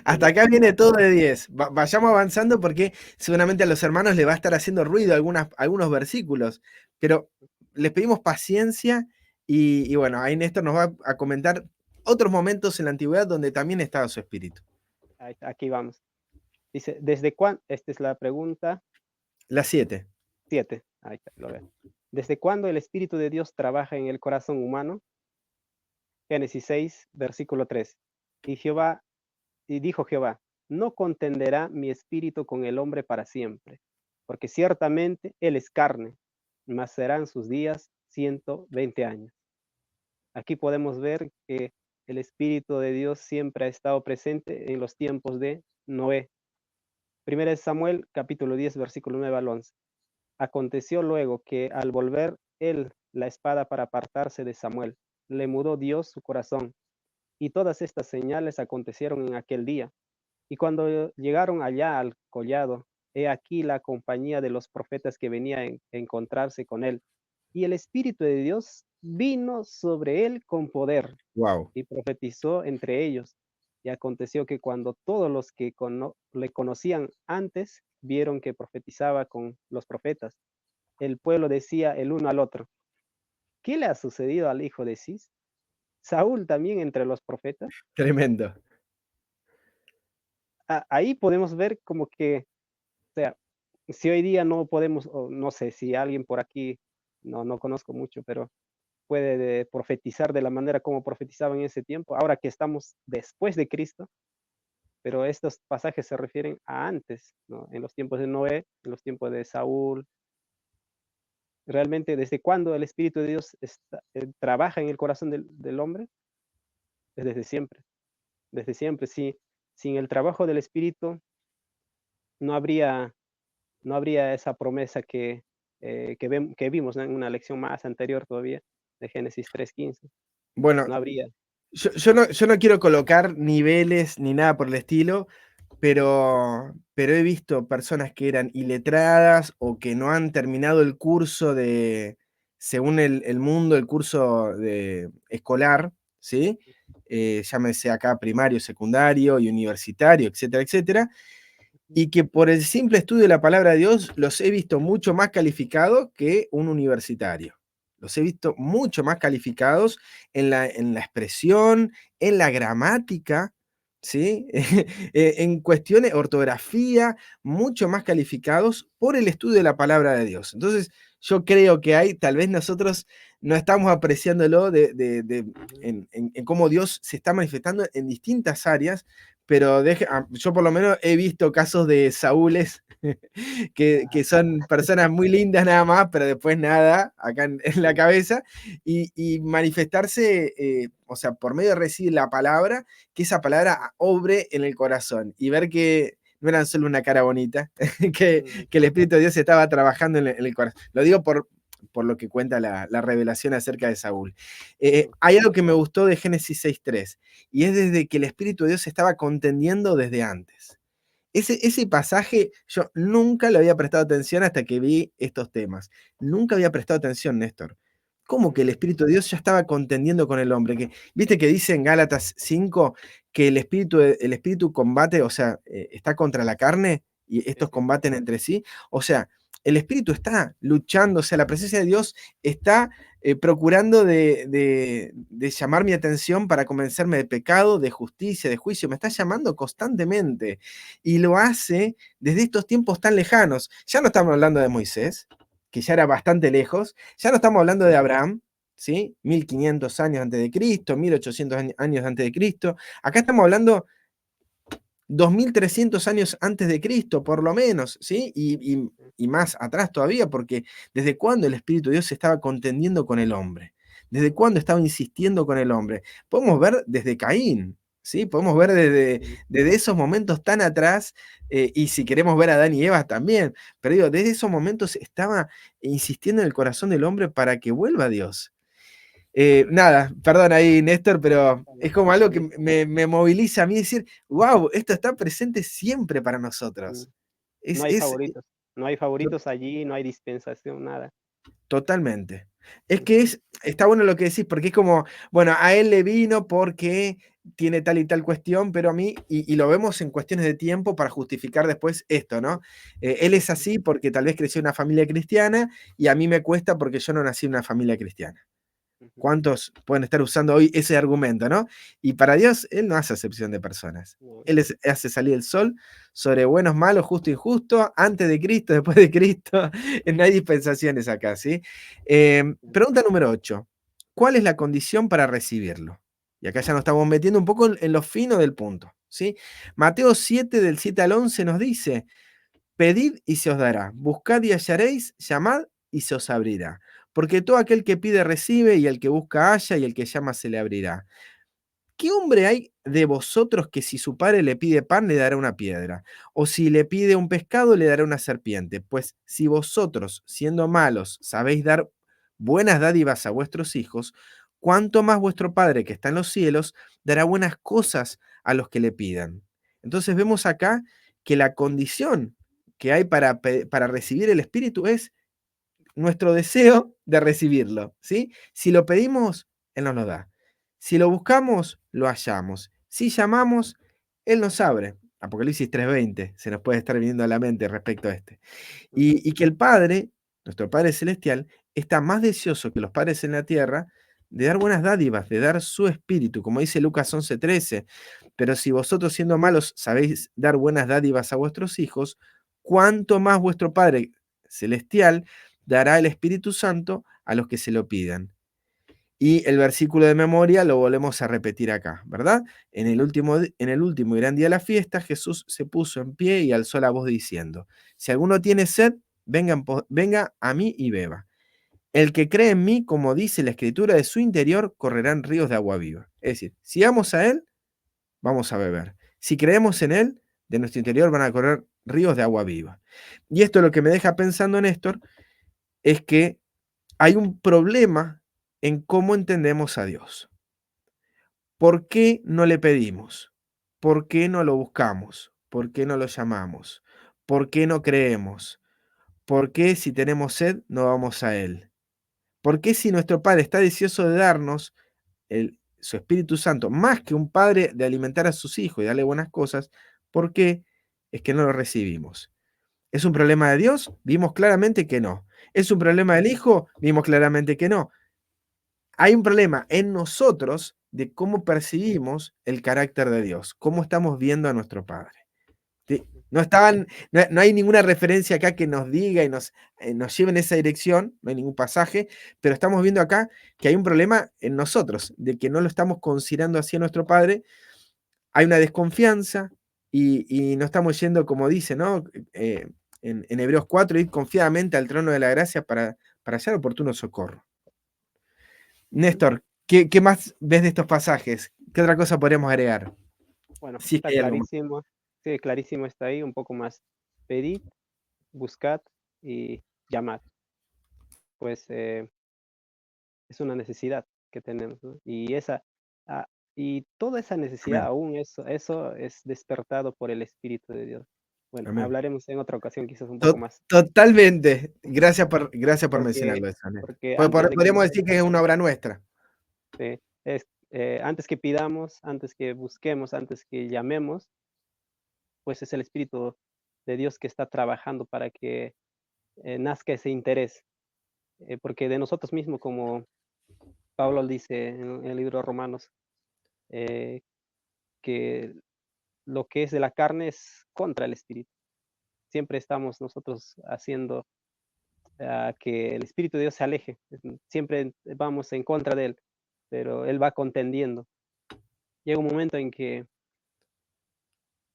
Hasta Sí, acá viene todo de 10. Vayamos avanzando porque seguramente a los hermanos les va a estar haciendo ruido algunos versículos, pero les pedimos paciencia y bueno, ahí Néstor nos va a comentar otros momentos en la antigüedad donde también estaba su espíritu. ahí está, aquí vamos. Dice, ¿desde cuándo? Esta es la pregunta Las 7. 7. Ahí está, lo veo. ¿Desde cuándo el Espíritu de Dios trabaja en el corazón humano? Génesis 6, versículo 3. Y Jehová, y dijo Jehová, no contenderá mi espíritu con el hombre para siempre, porque ciertamente él es carne, mas serán sus días 120 años. Aquí podemos ver que el Espíritu de Dios siempre ha estado presente en los tiempos de Noé. Primera de Samuel, capítulo 10, versículo 9 al 11. Aconteció luego que al volver él la espada para apartarse de Samuel, le mudó Dios su corazón. Y todas estas señales acontecieron en aquel día. Y cuando llegaron allá al collado, he aquí la compañía de los profetas que venía a encontrarse con él. Y el Espíritu de Dios vino sobre él con poder Wow. y profetizó entre ellos. Y aconteció que cuando todos los que le conocían antes vieron que profetizaba con los profetas, el pueblo decía el uno al otro, ¿qué le ha sucedido al hijo de Cis? Saúl también entre los profetas. Tremendo. Ahí podemos ver como que, o sea, si hoy día no podemos, o no sé si alguien por aquí, no conozco mucho, pero puede profetizar de la manera como profetizaban en ese tiempo, ahora que estamos después de Cristo, pero estos pasajes se refieren a antes, ¿no? En los tiempos de Noé, en los tiempos de Saúl. Realmente, ¿desde cuándo el Espíritu de Dios trabaja en el corazón del hombre? Es desde siempre, desde siempre. Sí, sin el trabajo del Espíritu no habría no habría esa promesa que vimos, ¿no? En una lección más anterior todavía, de Génesis 3:15. Bueno, No habría. yo no quiero colocar niveles ni nada por el estilo, pero he visto personas que eran iletradas o que no han terminado el curso según el mundo, el curso escolar, ¿sí? Llámese acá primario, secundario y universitario, etcétera, etcétera, Ujú. y que por el simple estudio de la palabra de Dios los he visto mucho más calificados que un universitario. Los he visto mucho más calificados en la expresión, en la gramática, ¿sí? En cuestiones, ortografía, mucho más calificados por el estudio de la palabra de Dios. Entonces, yo creo que hay, tal vez nosotros no estamos apreciándolo Ujú. en cómo Dios se está manifestando en distintas áreas, pero yo por lo menos he visto casos de Saúles que Claro. son personas muy lindas nada más, pero después nada, acá en la cabeza, y manifestarse, o sea, por medio de recibir la palabra, que esa palabra obre en el corazón y ver que no eran solo una cara bonita, Ujú. que el Espíritu de Dios estaba trabajando en el corazón. Lo digo por lo que cuenta la revelación acerca de Saúl. Hay algo que me gustó de Génesis 6:3, y es desde que el Espíritu de Dios estaba contendiendo desde antes. Ese pasaje yo nunca le había prestado atención hasta que vi estos temas. Nunca había prestado atención, Néstor. ¿Cómo que el Ujú. Espíritu de Dios ya estaba contendiendo con el hombre? ¿Viste que dice en Gálatas 5 que el espíritu combate, o sea, está contra la carne y Sí, estos sí. combaten entre sí? O sea, el espíritu está luchando, o sea, la presencia de Dios está procurando de llamar mi atención para convencerme de pecado, de justicia, de juicio. Me está llamando constantemente y lo hace desde estos tiempos tan lejanos. Ya no estamos hablando de Moisés, que ya era bastante lejos, ya no estamos hablando de Abraham, ¿sí? 1500 años antes de Cristo, 1800 años antes de Cristo. Acá estamos hablando 2300 años antes de Cristo, por lo menos, ¿sí? Y más atrás todavía, porque ¿desde cuándo el Espíritu de Dios estaba contendiendo con el hombre? ¿Desde cuándo estaba insistiendo con el hombre? Podemos ver desde Caín, ¿sí? Podemos ver Ujú. desde esos momentos tan atrás, y si queremos ver a Adán y Eva también, pero digo, desde esos momentos estaba insistiendo en el corazón del hombre para que vuelva a Dios. Nada, perdón ahí, Néstor, pero Bueno, es como algo que sí. me moviliza a mí decir, wow, esto está presente siempre para Mm. nosotros. No Es, hay es favoritos. No hay to- favoritos allí, no hay dispensación, nada. totalmente. Es que Ujú. está bueno lo que decís, porque es como, bueno, a él le vino porque tiene tal y tal cuestión, pero a mí, y lo vemos en cuestiones de tiempo para justificar después esto, ¿no? Él es Ujú. así porque tal vez creció en una familia cristiana y a mí me cuesta porque yo no nací en una familia cristiana. Ujú. ¿Cuántos pueden estar usando hoy ese argumento, no? Y para Dios, Él no hace acepción de personas. No. Él hace salir el sol sobre buenos, malos, justo y injusto, antes de Cristo, después de Cristo. No hay dispensaciones acá, ¿sí? Ujú. Pregunta número 8. ¿Cuál es la condición para recibirlo? Y acá ya nos estamos metiendo un poco en lo fino del punto, ¿sí? Mateo 7, del 7 al 11 nos dice, pedid y se os dará, buscad y hallaréis, llamad y se os abrirá. Porque todo aquel que pide recibe, y el que busca halla, y el que llama se le abrirá. ¿Qué hombre hay de vosotros que si su padre le pide pan le dará una piedra? ¿O si le pide un pescado le dará una serpiente? Pues si vosotros, siendo malos, sabéis dar buenas dádivas a vuestros hijos, cuánto más vuestro Padre que está en los cielos dará buenas cosas a los que le pidan. Entonces vemos acá que la condición que hay para recibir el Espíritu es nuestro deseo de recibirlo, ¿sí? Si lo pedimos, Él nos lo da. Si lo buscamos, lo hallamos. Si llamamos, Él nos abre. Apocalipsis 3:20 se nos puede estar viniendo a la mente respecto a este. Ujú. Y que el Padre, nuestro Padre Celestial, está más deseoso que los padres en la tierra de dar buenas dádivas, de dar su espíritu, como dice Lucas 11:13. Pero si vosotros siendo malos sabéis dar buenas dádivas a vuestros hijos, cuánto más vuestro Padre Celestial dará el Espíritu Santo a los que se lo pidan. Y el versículo de memoria lo volvemos a repetir acá, ¿verdad? En el último y gran día de la fiesta, Jesús se puso en pie y alzó la voz diciendo, si alguno tiene sed, venga a mí y beba. El que cree en mí, como dice la Escritura, de su interior correrán ríos de agua viva. Es decir, si vamos a Él, vamos a beber. Si creemos en Él, de nuestro interior van a correr ríos de agua viva. Y esto lo que me deja pensando, Néstor, es que hay un problema en cómo entendemos a Dios. ¿Por qué no le pedimos? ¿Por qué no lo buscamos? ¿Por qué no lo llamamos? ¿Por qué no creemos? ¿Por qué si tenemos sed no vamos a Él? ¿Por qué si nuestro Padre está deseoso de darnos su Espíritu Santo, más que un padre de alimentar a sus hijos y darle buenas cosas, por qué es que no lo recibimos? ¿Es un problema de Dios? Vimos claramente que no. ¿Es un problema del Hijo? Vimos claramente que no. Hay un problema en nosotros de cómo percibimos el carácter de Dios, cómo estamos viendo a nuestro Padre. ¿Sí? No hay ninguna referencia acá que nos diga y nos lleve en esa dirección, no hay ningún pasaje, pero estamos viendo acá que hay un problema en nosotros, de que no lo estamos considerando así a nuestro Padre. Hay una desconfianza y no estamos yendo, como dice, ¿no? En Hebreos 4, ir confiadamente al trono de la gracia para hallar oportuno socorro. Ujú. Néstor, ¿qué más ves de estos pasajes? ¿Qué otra cosa podríamos agregar? Bueno, Si es está que hay algo más. clarísimo. Sí, clarísimo está ahí, un poco más. Pedid, buscad y llamad. Pues es una necesidad que tenemos, ¿no? Ah, y toda esa necesidad Amén. aún eso es despertado por el Espíritu de Dios. Bueno, Amén. hablaremos en otra ocasión quizás un poco más, Totalmente. Gracias por porque mencionarlo eso, Néstor. porque antes de que Podríamos decir que es una obra nuestra. antes que pidamos, antes que busquemos, antes que llamemos, pues es el Espíritu de Dios que está trabajando para que, nazca ese interés, porque de nosotros mismos, como Pablo dice en el libro de Romanos, eh, que lo que es de la carne es contra el Espíritu. Siempre estamos nosotros haciendo que el Espíritu de Dios se aleje. Siempre vamos en contra de él, pero él va contendiendo. Llega un momento en que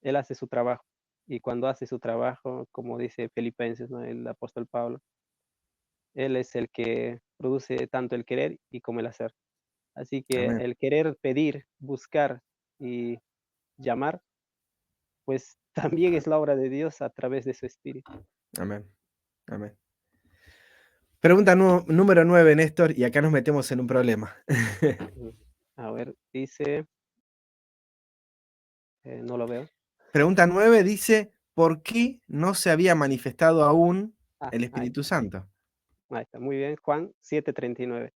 él hace su trabajo. Y cuando hace su trabajo, como dice Filipenses, ¿no? El apóstol Pablo, él es el que produce tanto el querer y como el hacer. Así que Amén. el querer, pedir, buscar y llamar, pues también es la obra de Dios a través de su Espíritu. Amén. Amén. Pregunta número 9, Néstor, y acá nos metemos en un problema. Ujú. A ver, dice, no lo veo. Pregunta 9 dice: ¿por qué no se había manifestado aún el Ahí Espíritu está, Santo? ahí está. Muy bien, Juan 7:39.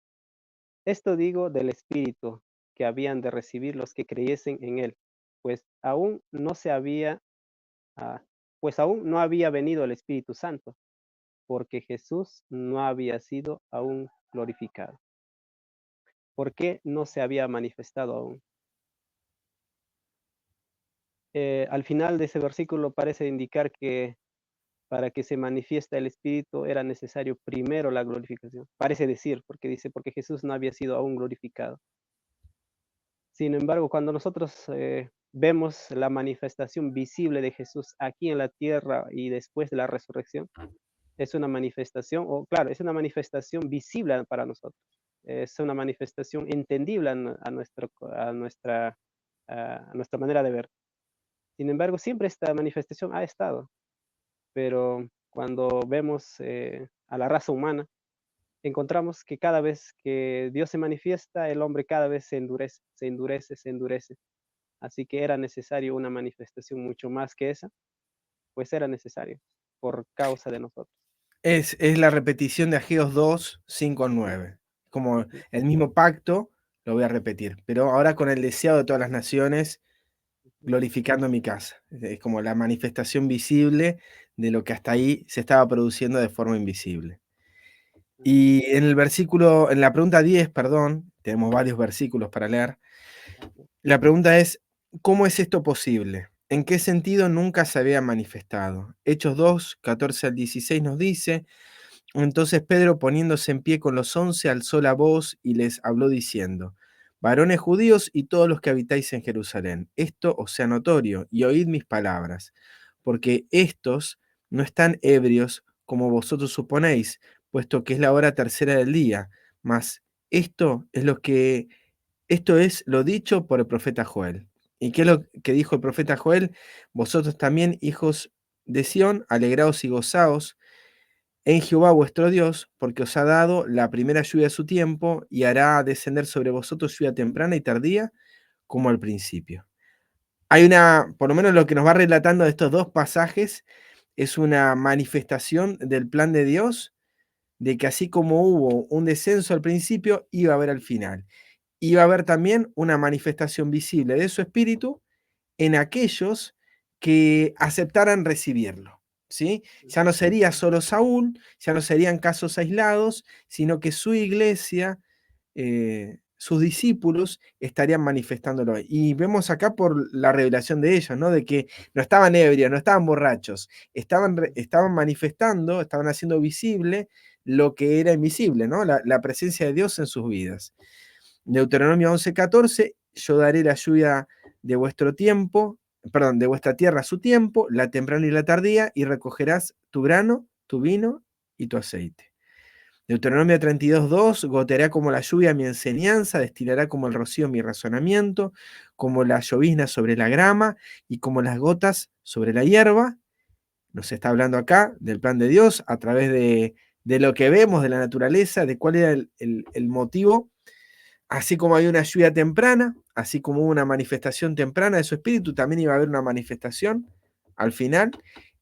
Esto digo del Espíritu que habían de recibir los que creyesen en él, pues aún no se había, ah, pues aún no había venido el Espíritu Santo, porque Jesús no había sido aún glorificado. ¿Por qué no se había manifestado aún? Al final de ese versículo parece indicar que para que se manifiesta el Espíritu era necesario primero la glorificación. Parece decir, porque dice, porque Jesús no había sido aún glorificado. Sin embargo, cuando nosotros vemos la manifestación visible de Jesús aquí en la tierra y después de la resurrección, es una manifestación, o claro, es una manifestación visible para nosotros. Es una manifestación entendible a nuestra manera de ver. Sin embargo, siempre esta manifestación ha estado, pero cuando vemos a la raza humana, encontramos que cada vez que Dios se manifiesta, el hombre cada vez se endurece, se endurece, se endurece. Así que era necesario una manifestación mucho más que esa, pues era necesario por causa de nosotros. Es la repetición de Ageos 2, 5 al 9. Como Ujú, el mismo pacto, lo voy a repetir, pero ahora con el deseado de todas las naciones, ujú, glorificando mi casa. Es como la manifestación visible de lo que hasta ahí se estaba produciendo de forma invisible. ujú, Y en la pregunta 10, perdón, tenemos varios versículos para leer. ok, La pregunta es: ¿cómo es esto posible? ¿En qué sentido nunca se había manifestado? Hechos 2, 14 al 16 nos dice: entonces Pedro, poniéndose en pie con los 11, alzó la voz y les habló diciendo: varones judíos y todos los que habitáis en Jerusalén, esto os sea notorio, y oíd mis palabras, porque estos no están ebrios como vosotros suponéis, puesto que es la hora tercera del día, mas esto es esto es lo dicho por el profeta Joel. ¿Y qué es lo que dijo el profeta Joel? Vosotros también, hijos de Sión, alegraos y gozaos en Jehová vuestro Dios, porque os ha dado la primera lluvia de su tiempo, y hará descender sobre vosotros lluvia temprana y tardía, como al principio. Hay una, por lo menos lo que nos va relatando de estos dos pasajes, es una manifestación del plan de Dios, de que así como hubo un descenso al principio, iba a haber al final. Iba a haber también una manifestación visible de su espíritu en aquellos que aceptaran recibirlo, ¿sí? Ya no sería solo Saúl, ya no serían casos aislados, sino que su iglesia, sus discípulos estarían manifestándolo. Y vemos acá por la revelación de ellos, ¿no? De que no estaban ebrios, no estaban borrachos, estaban manifestando, estaban haciendo visible lo que era invisible, ¿no? La presencia de Dios en sus vidas. Deuteronomio 11:14, yo daré la lluvia de vuestro tiempo, perdón, de vuestra tierra a su tiempo, la temprana y la tardía, y recogerás tu grano, tu vino y tu aceite. Deuteronomio 32:2, goteará como la lluvia mi enseñanza, destilará como el rocío mi razonamiento, como la llovizna sobre la grama y como las gotas sobre la hierba. Nos está hablando acá del plan de Dios a través de lo que vemos de la naturaleza, de cuál era el motivo. Así como hay una lluvia temprana, así como hubo una manifestación temprana de su espíritu, también iba a haber una manifestación al final.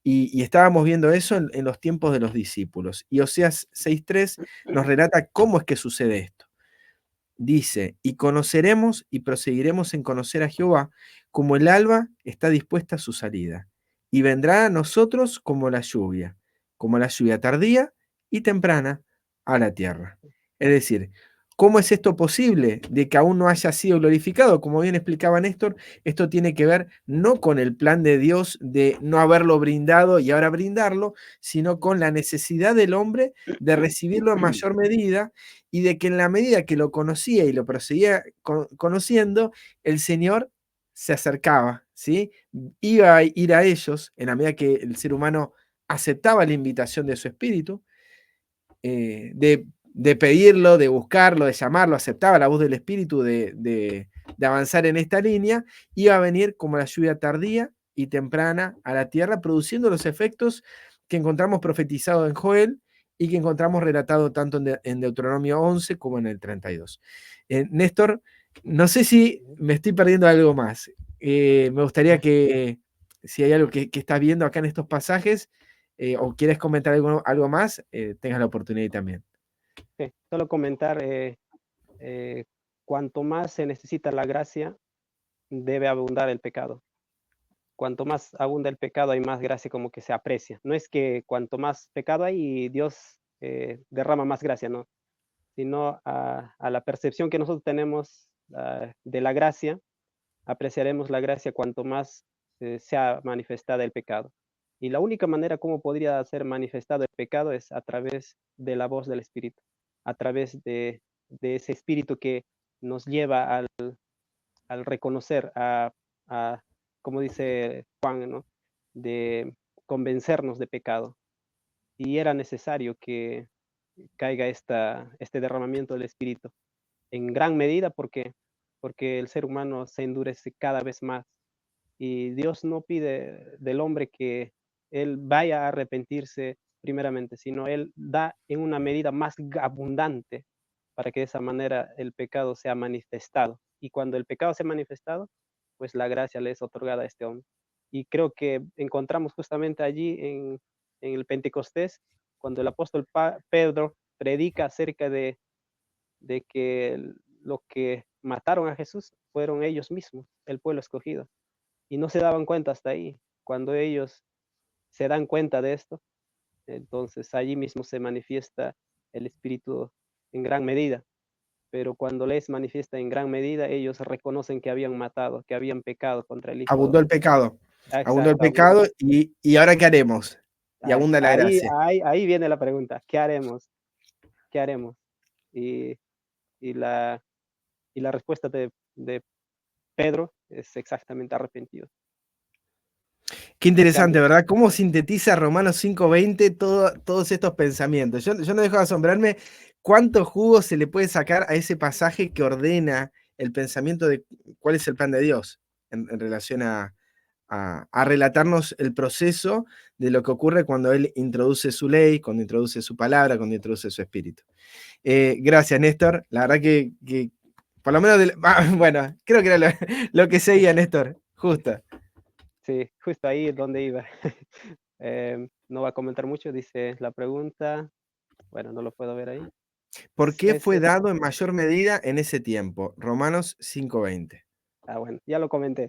Y estábamos viendo eso en los tiempos de los discípulos. Y Oseas 6:3 nos relata cómo es que sucede esto. Dice, y conoceremos y proseguiremos en conocer a Jehová, como el alba está dispuesta a su salida. Y vendrá a nosotros como la lluvia tardía y temprana a la tierra. Es decir, ¿cómo es esto posible de que aún no haya sido glorificado? Como bien explicaba Néstor, esto tiene que ver no con el plan de Dios de no haberlo brindado y ahora brindarlo, sino con la necesidad del hombre de recibirlo en mayor medida, y de que en la medida que lo conocía y lo proseguía conociendo, el Señor se acercaba, ¿sí? Iba a ir a ellos en la medida que el ser humano aceptaba la invitación de su espíritu, de pedirlo, de buscarlo, de llamarlo, aceptaba la voz del espíritu de avanzar en esta línea, iba a venir como la lluvia tardía y temprana a la tierra, produciendo los efectos que encontramos profetizados en Joel y que encontramos relatado tanto en Deuteronomio 11 como en el 32. Néstor, no sé si me estoy perdiendo algo más. Me gustaría que, si hay algo que estás viendo acá en estos pasajes, o quieres comentar algo más, tengas la oportunidad también. Sí, solo comentar, eh, cuanto más se necesita la gracia, debe abundar el pecado. Cuanto más abunda el pecado, hay más gracia como que se aprecia. No es que cuanto más pecado hay, Dios derrama más gracia, no, sino a la percepción que nosotros tenemos de la gracia, apreciaremos la gracia cuanto más sea manifestada el pecado. Y la única manera como podría ser manifestado el pecado es a través de la voz del Espíritu, a través de ese Espíritu que nos lleva al reconocer, a, como dice Juan, ¿no? De convencernos de pecado. Y era necesario que caiga este derramamiento del Espíritu en gran medida porque el ser humano se endurece cada vez más y Dios no pide del hombre que él vaya a arrepentirse primeramente, sino él da en una medida más abundante para que de esa manera el pecado sea manifestado. Y cuando el pecado sea manifestado, pues la gracia le es otorgada a este hombre. Y creo que encontramos justamente allí en el Pentecostés, cuando el apóstol Pedro predica acerca de que lo que mataron a Jesús fueron ellos mismos, el pueblo escogido. Y no se daban cuenta hasta ahí. Cuando ellos se dan cuenta de esto, entonces allí mismo se manifiesta el Espíritu en gran medida. Pero cuando les manifiesta en gran medida, ellos reconocen que habían matado, que habían pecado contra el Abundó Hijo. el pecado, abundó el Exacto. pecado, y ahora ¿qué haremos? Y abunda la gracia. Ahí viene la pregunta, ¿qué haremos? ¿Qué haremos? Y, y, la, y la respuesta de Pedro es exactamente arrepentido. Qué En cambio, interesante, ¿verdad? ¿Cómo sintetiza Romanos 5:20 todos estos pensamientos? Yo no dejo de asombrarme cuánto jugo se le puede sacar a ese pasaje que ordena el pensamiento de cuál es el plan de Dios en relación a relatarnos el proceso de lo que ocurre cuando Él introduce su ley, cuando introduce su palabra, cuando introduce su espíritu. Gracias, Néstor. La verdad que por lo menos, bueno, creo que era lo que seguía, Néstor, justo. Sí, justo ahí es donde iba. No va a comentar mucho, dice la pregunta. Bueno, no lo puedo ver ahí. ¿Por qué Es, fue dado en mayor medida en ese tiempo? Romanos 5:20. bueno, ya lo comenté.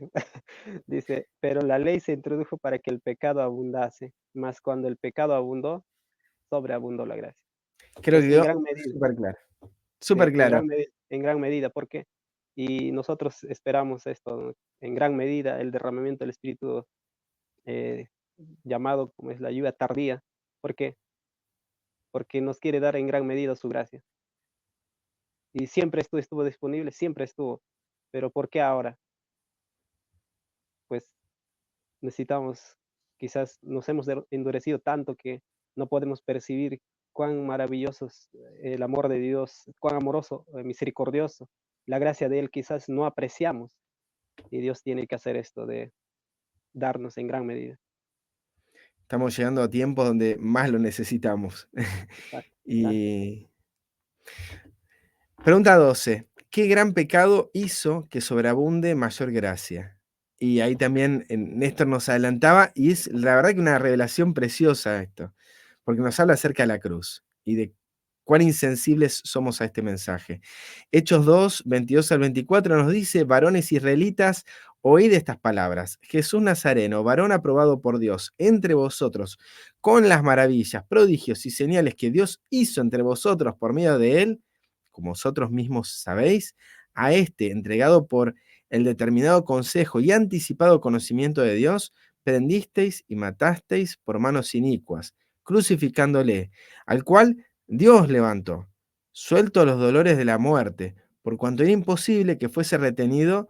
Dice, pero la ley se introdujo para que el pecado abundase, mas cuando el pecado abundó, sobreabundó la gracia. Creo que Pues en quedó gran medida, súper claro. sí, Súper claro. en gran medida, ¿por qué? Y nosotros esperamos esto, ¿no? En gran medida, el derramamiento del Espíritu, eh, llamado como es la lluvia tardía. ¿Por qué? Porque nos quiere dar en gran medida su gracia. Y siempre estuvo disponible, siempre estuvo. Pero ¿por qué ahora? Pues necesitamos, quizás nos hemos endurecido tanto que no podemos percibir cuán maravilloso es el amor de Dios, cuán amoroso, misericordioso, la gracia de Él quizás no apreciamos y Dios tiene que hacer esto de darnos en gran medida. Estamos llegando a tiempos donde más lo necesitamos. Exacto, exacto. Y pregunta 12. ¿Qué gran pecado hizo que sobreabunde mayor gracia? Y ahí también Néstor nos adelantaba, y es la verdad que una revelación preciosa esto, porque nos habla acerca de la cruz y de cuán insensibles somos a este mensaje. Hechos 2, 22 al 24 nos dice: varones israelitas, oíd estas palabras. Jesús Nazareno, varón aprobado por Dios entre vosotros, con las maravillas, prodigios y señales que Dios hizo entre vosotros por medio de él, como vosotros mismos sabéis, a este, entregado por el determinado consejo y anticipado conocimiento de Dios, prendisteis y matasteis por manos inicuas, crucificándole, al cual Dios levantó, suelto los dolores de la muerte, por cuanto era imposible que fuese retenidos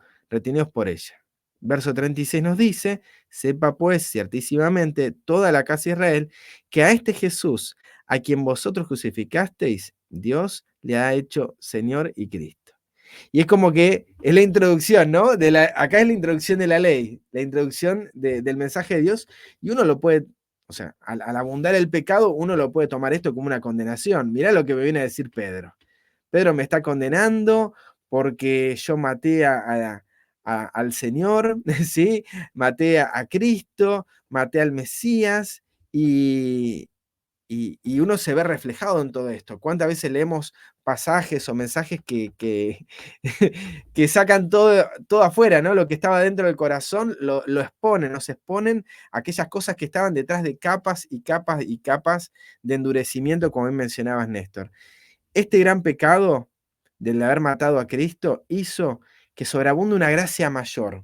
por ella. Verso 36 nos dice: sepa pues ciertísimamente toda la casa de Israel que a este Jesús, a quien vosotros crucificasteis, Dios le ha hecho Señor y Cristo. Y es como que es la introducción, ¿no? Acá es la introducción de la ley, la introducción del mensaje de Dios, y uno lo puede, o sea, al abundar el pecado, uno lo puede tomar esto como una condenación. Mirá lo que me viene a decir Pedro. Pedro me está condenando porque yo maté al Señor, ¿sí? Maté a Cristo, maté al Mesías, y, y uno se ve reflejado en todo esto. ¿Cuántas veces leemos pasajes o mensajes que sacan todo afuera, ¿no? Lo que estaba dentro del corazón lo exponen, nos exponen aquellas cosas que estaban detrás de capas y capas y capas de endurecimiento, como bien mencionabas, Néstor. Este gran pecado del haber matado a Cristo hizo que sobreabunde una gracia mayor.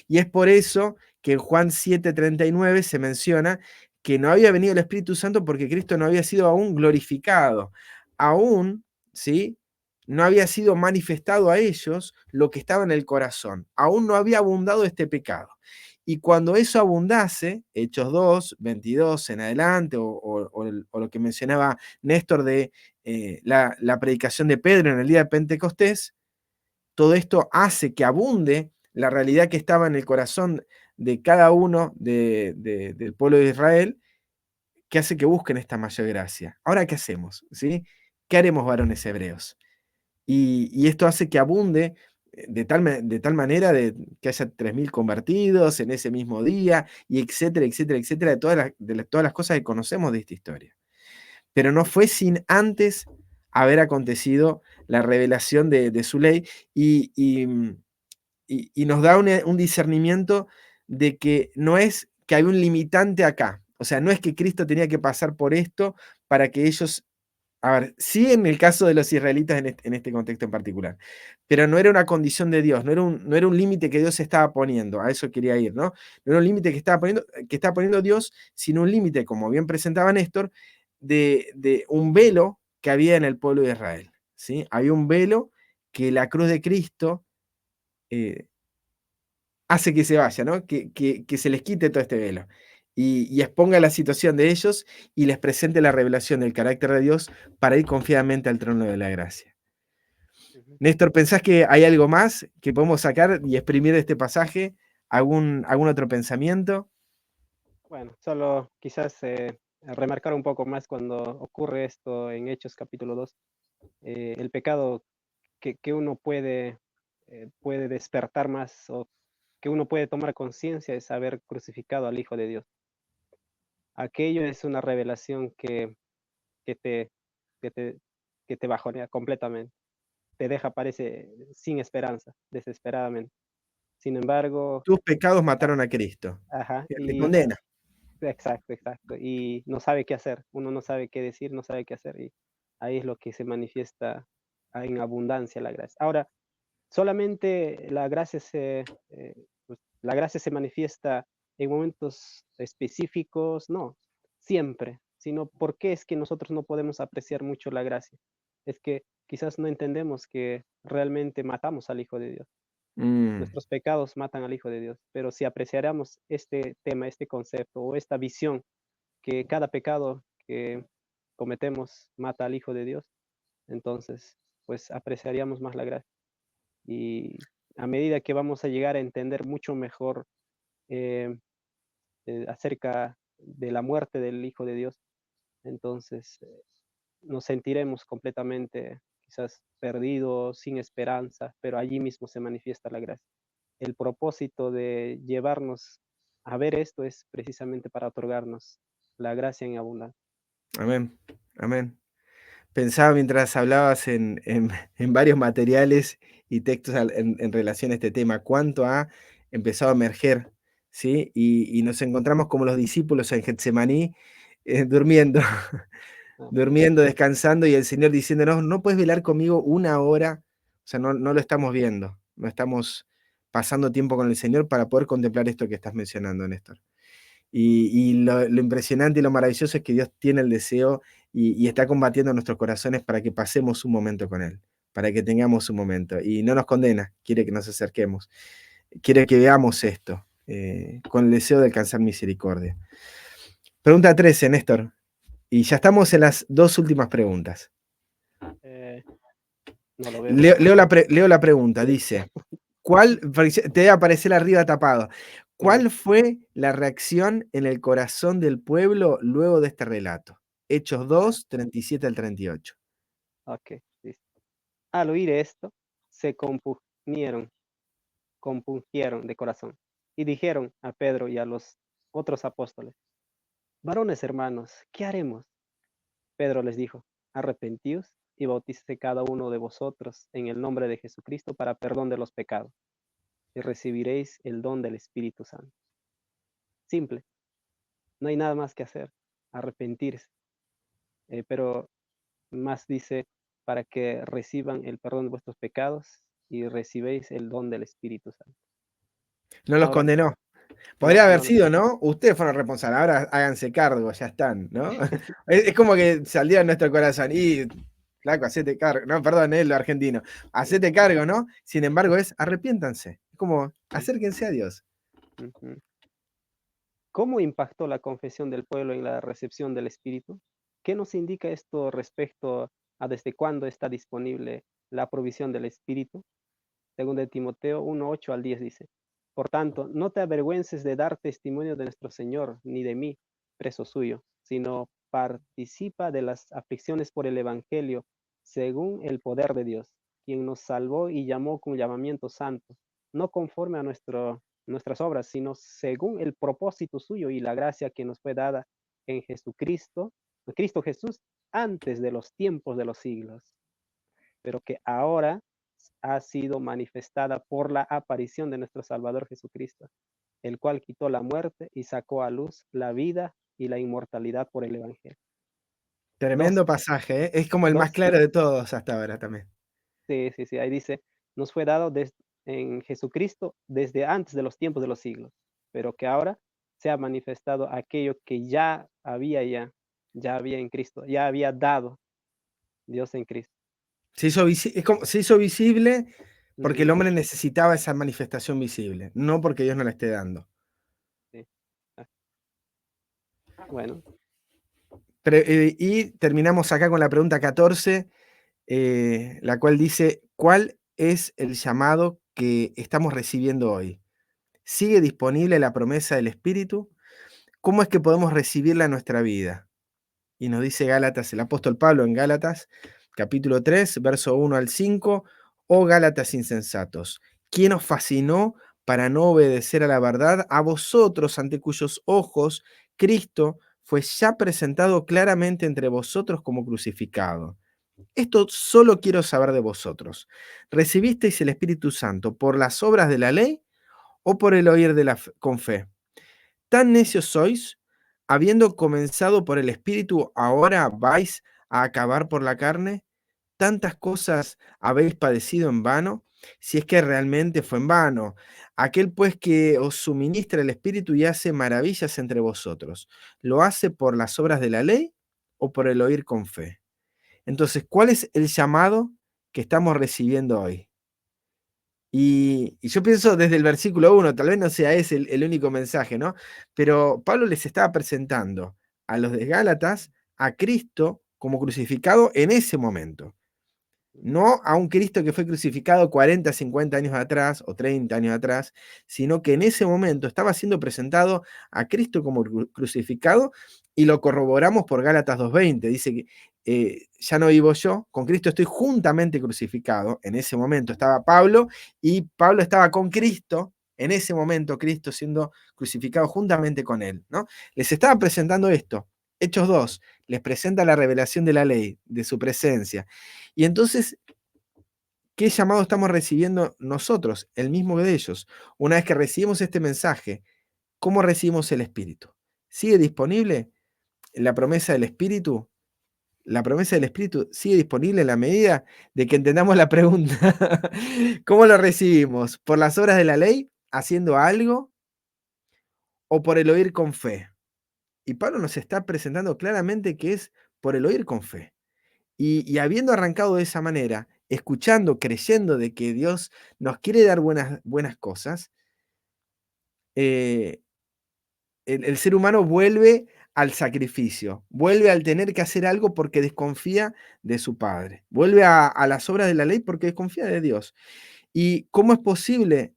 Y es por eso que en Juan 7:39 se menciona que no había venido el Espíritu Santo porque Cristo no había sido aún glorificado. Aún, ¿sí? No había sido manifestado a ellos lo que estaba en el corazón. Aún no había abundado este pecado. Y cuando eso abundase, Hechos 2, 22 en adelante, o lo que mencionaba Néstor de la predicación de Pedro en el día de Pentecostés, todo esto hace que abunde la realidad que estaba en el corazón de cada uno del pueblo de Israel, que hace que busquen esta mayor gracia. Ahora, ¿qué hacemos? ¿Sí? ¿Qué haremos, varones hebreos? Y esto hace que abunde de tal manera que haya 3.000 convertidos en ese mismo día, y etcétera, etcétera, etcétera, todas las cosas que conocemos de esta historia. Pero no fue sin antes haber acontecido la revelación de su ley, y, y, y nos da un discernimiento de que no es que hay un limitante acá. O sea, no es que Cristo tenía que pasar por esto para que ellos, a ver, sí en el caso de los israelitas en este contexto en particular, pero no era una condición de Dios, no era un límite que Dios estaba poniendo, a eso quería ir, ¿no? No era un límite que estaba poniendo Dios, sino un límite, como bien presentaba Néstor, de un velo que había en el pueblo de Israel, ¿sí? Había un velo que la cruz de Cristo eh, hace que se vaya, ¿no? Que se les quite todo este velo y exponga la situación de ellos y les presente la revelación del carácter de Dios para ir confiadamente al trono de la gracia. Ujú. Néstor, ¿pensás que hay algo más que podemos sacar y exprimir de este pasaje ¿Algún otro pensamiento? Bueno, solo quizás remarcar un poco más cuando ocurre esto en Hechos capítulo 2, el pecado que uno puede despertar más o que uno puede tomar conciencia es haber crucificado al Hijo de Dios. Aquello es una revelación que te, que te, que te bajonea completamente, te deja, parece, sin esperanza, desesperadamente. Sin embargo, Tus pecados ah, mataron a Cristo. ajá, Te y condena. exacto, exacto. Y no sabe qué hacer, uno no sabe qué decir, no sabe qué hacer, y ahí es lo que se manifiesta en abundancia la gracia. Ahora, solamente la gracia se manifiesta en momentos específicos, no, siempre, sino ¿por qué es que nosotros no podemos apreciar mucho la gracia? Es que quizás no entendemos que realmente matamos al Hijo de Dios. Mm, Nuestros pecados matan al Hijo de Dios, pero si apreciáramos este tema, este concepto o esta visión, que cada pecado que cometemos mata al Hijo de Dios, entonces pues apreciaríamos más la gracia. Y a medida que vamos a llegar a entender mucho mejor eh, acerca de la muerte del Hijo de Dios, entonces nos sentiremos completamente quizás perdidos, sin esperanza, pero allí mismo se manifiesta la gracia. El propósito de llevarnos a ver esto es precisamente para otorgarnos la gracia en abundancia. amén, amén. Pensaba mientras hablabas en varios materiales y textos en relación a este tema, cuánto ha empezado a emerger, ¿sí? Y nos encontramos como los discípulos en Getsemaní, durmiendo, Ah, durmiendo, descansando, y el Señor diciéndonos, no puedes velar conmigo una hora, o sea, no lo estamos viendo, no estamos pasando tiempo con el Señor para poder contemplar esto que estás mencionando, Néstor. Y lo impresionante y lo maravilloso es que Dios tiene el deseo y está combatiendo nuestros corazones para que pasemos un momento con Él, para que tengamos un momento. Y no nos condena, quiere que nos acerquemos, quiere que veamos esto, con el deseo de alcanzar misericordia. Pregunta 13, Néstor. Y ya estamos en las dos últimas preguntas. eh, no lo veo. Leo la pregunta, dice, ¿cuál, te debe aparecer arriba tapado, Sí, cuál fue la reacción en el corazón del pueblo luego de este relato? Hechos ah, 2, 37 al 38. ok, listo. Al oír esto, se compungieron de corazón y dijeron a Pedro y a los otros apóstoles, varones hermanos, ¿qué haremos? Pedro les dijo, arrepentíos y bautícese cada uno de vosotros en el nombre de Jesucristo para perdón de los pecados y recibiréis el don del Espíritu Santo. Simple, no hay nada más que hacer, arrepentirse. Pero más dice, para que reciban el perdón de vuestros pecados y recibéis el don del Espíritu Santo. No los Ahora, condenó. no, Podría haber no, no. sido, ¿no? Ustedes fueron responsables, ahora háganse cargo, ya están, ¿no? Es como que salió en nuestro corazón y, flaco, hacete cargo, no, perdón, es lo argentino, hacete cargo, ¿no? Sin embargo, es arrepiéntanse, es como acérquense a Dios. Ujú. ¿Cómo impactó la confesión del pueblo en la recepción del Espíritu? ¿Qué nos indica esto respecto a desde cuándo está disponible la provisión del Espíritu? Según de Timoteo 1:8 al 10 dice, por tanto, no te avergüences de dar testimonio de nuestro Señor, ni de mí, preso suyo, sino participa de las aflicciones por el Evangelio, según el poder de Dios, quien nos salvó y llamó con llamamiento santo, no conforme a nuestras obras, sino según el propósito suyo y la gracia que nos fue dada en Jesucristo, en Cristo Jesús, antes de los tiempos de los siglos, pero que ahora ha sido manifestada por la aparición de nuestro Salvador Jesucristo, el cual quitó la muerte y sacó a luz la vida y la inmortalidad por el Evangelio. Dos, Tremendo pasaje, ¿eh? Es como el más dos, claro de todos hasta ahora también. sí, sí, sí, ahí dice, nos fue dado en Jesucristo desde antes de los tiempos de los siglos, pero que ahora se ha manifestado aquello que ya había en Cristo, ya había dado Dios en Cristo. Se hizo visible porque el Ujú, hombre necesitaba esa manifestación visible, no porque Dios no la esté dando. sí. Ah, bueno, Y terminamos acá con la pregunta 14, la cual dice, ¿cuál es el llamado que estamos recibiendo hoy? ¿Sigue disponible la promesa del Espíritu? ¿Cómo es que podemos recibirla en nuestra vida? Y nos dice Gálatas, el apóstol Pablo en Gálatas, capítulo 3, verso 1 al 5, oh Gálatas insensatos, ¿quién os fascinó para no obedecer a la verdad? A vosotros, ante cuyos ojos Cristo fue ya presentado claramente entre vosotros como crucificado. Esto solo quiero saber de vosotros. ¿Recibisteis el Espíritu Santo por las obras de la ley o por el oír con fe? ¿Tan necios sois? Habiendo comenzado por el Espíritu, ¿ahora vais a acabar por la carne? ¿Tantas cosas habéis padecido en vano? Si es que realmente fue en vano. Aquel pues que os suministra el Espíritu y hace maravillas entre vosotros, ¿lo hace por las obras de la ley o por el oír con fe? Entonces, ¿cuál es el llamado que estamos recibiendo hoy? Y yo pienso desde el versículo 1, tal vez no sea ese el único mensaje, ¿no? Pero Pablo les estaba presentando a los de Gálatas a Cristo como crucificado en ese momento. No a un Cristo que fue crucificado 40, 50 años atrás o 30 años atrás, sino que en ese momento estaba siendo presentado a Cristo como crucificado y lo corroboramos por Gálatas 2:20. Dice que ya no vivo yo, con Cristo estoy juntamente crucificado. En ese momento estaba Pablo y Pablo estaba con Cristo. En ese momento Cristo siendo crucificado juntamente con él, ¿no? Les estaba presentando esto. Hechos 2 les presenta la revelación de la ley, de su presencia. Y entonces, ¿qué llamado estamos recibiendo nosotros? El mismo de ellos. Una vez que recibimos este mensaje, ¿cómo recibimos el Espíritu? ¿Sigue disponible la promesa del Espíritu? La promesa del Espíritu sigue disponible en la medida de que entendamos la pregunta. ¿Cómo lo recibimos? ¿Por las obras de la ley? ¿Haciendo algo? ¿O por el oír con fe? Y Pablo nos está presentando claramente que es por el oír con fe. Y habiendo arrancado de esa manera, escuchando, creyendo de que Dios nos quiere dar buenas cosas, eh, el ser humano vuelve al sacrificio, vuelve al tener que hacer algo porque desconfía de su Padre, vuelve a las obras de la ley porque desconfía de Dios. ¿Y cómo es posible?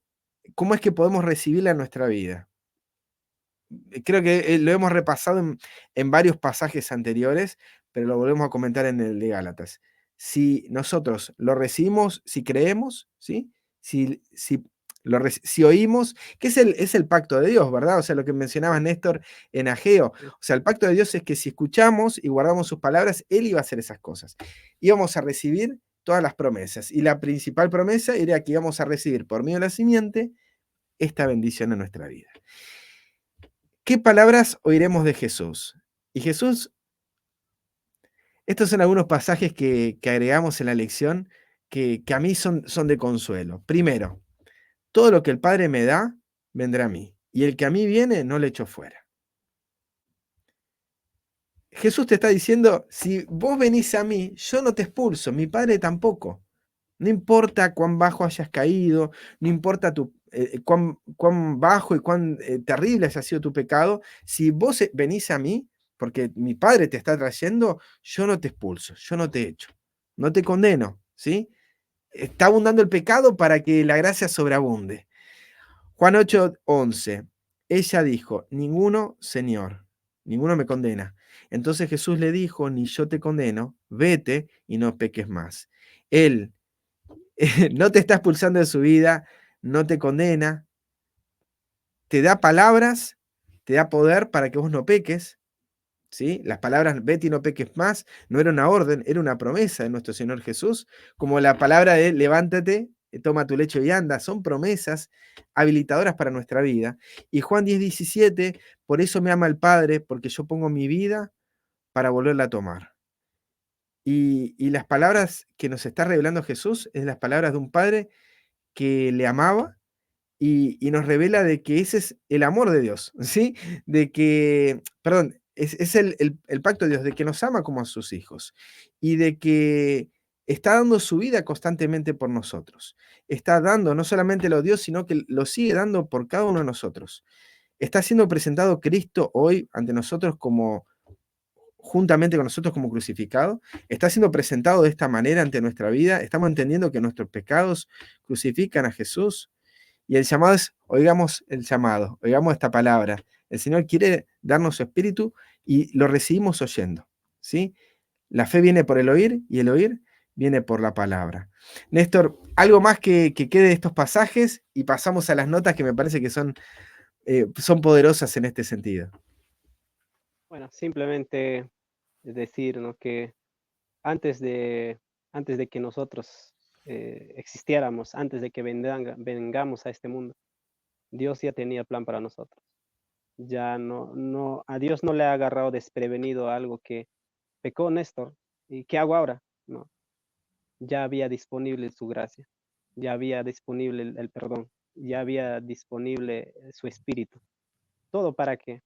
¿Cómo es que podemos recibirla en nuestra vida? Creo que lo hemos repasado en varios pasajes anteriores, pero lo volvemos a comentar en el de Gálatas. Si nosotros lo recibimos, si creemos, ¿sí? Si oímos, que es el pacto de Dios, ¿verdad? O sea, lo que mencionaba Néstor en Ageo. O sea, el pacto de Dios es que si escuchamos y guardamos sus palabras, Él iba a hacer esas cosas. Íbamos a recibir todas las promesas. Y la principal promesa era que íbamos a recibir por medio de la simiente esta bendición en nuestra vida. ¿Qué palabras oiremos de Jesús? Y Jesús, estos son algunos pasajes que agregamos en la lección que a mí son de consuelo. Primero, todo lo que el Padre me da, vendrá a mí. Y el que a mí viene, no le echo fuera. Jesús te está diciendo, si vos venís a mí, yo no te expulso, mi Padre tampoco. No importa cuán bajo hayas caído, no importa cuán bajo y cuán terrible haya sido tu pecado, si vos venís a mí, porque mi Padre te está trayendo, yo no te expulso, yo no te echo, no te condeno, ¿sí? Está abundando el pecado para que la gracia sobreabunde. Juan 8:11, ella dijo, ninguno, Señor, ninguno me condena. Entonces Jesús le dijo, ni yo te condeno, vete y no peques más. Él no te está expulsando de su vida, no te condena, te da palabras, te da poder para que vos no peques, ¿sí? Las palabras vete y no peques más no era una orden, era una promesa de nuestro Señor Jesús, como la palabra de levántate, toma tu lecho y anda, son promesas habilitadoras para nuestra vida. Y Juan 10:17, por eso me ama el Padre, porque yo pongo mi vida para volverla a tomar. Y las palabras que nos está revelando Jesús es las palabras de un Padre que le amaba y nos revela de que ese es el amor de Dios, ¿sí? De que, perdón, es el pacto de Dios, de que nos ama como a sus hijos y de que está dando su vida constantemente por nosotros. Está dando, no solamente lo dio, sino que lo sigue dando por cada uno de nosotros. Está siendo presentado Cristo hoy ante nosotros como, juntamente con nosotros como crucificado. Está siendo presentado de esta manera ante nuestra vida. Estamos entendiendo que nuestros pecados crucifican a Jesús Y el llamado es, oigamos el llamado, oigamos esta palabra. El Señor quiere darnos su espíritu y lo recibimos oyendo, ¿sí? La fe viene por el oír y el oír viene por la palabra. Néstor, algo más que quede de estos pasajes y pasamos a las notas que me parece que son poderosas en este sentido. Bueno, simplemente decir, ¿no? Que antes de, antes de que nosotros existiéramos, antes de que vengamos a este mundo, Dios ya tenía plan para nosotros. Ya a Dios no le ha agarrado desprevenido algo que pecó Néstor. ¿Y qué hago ahora? No, ya había disponible su gracia, ya había disponible el perdón, ya había disponible su espíritu. ¿Todo para qué?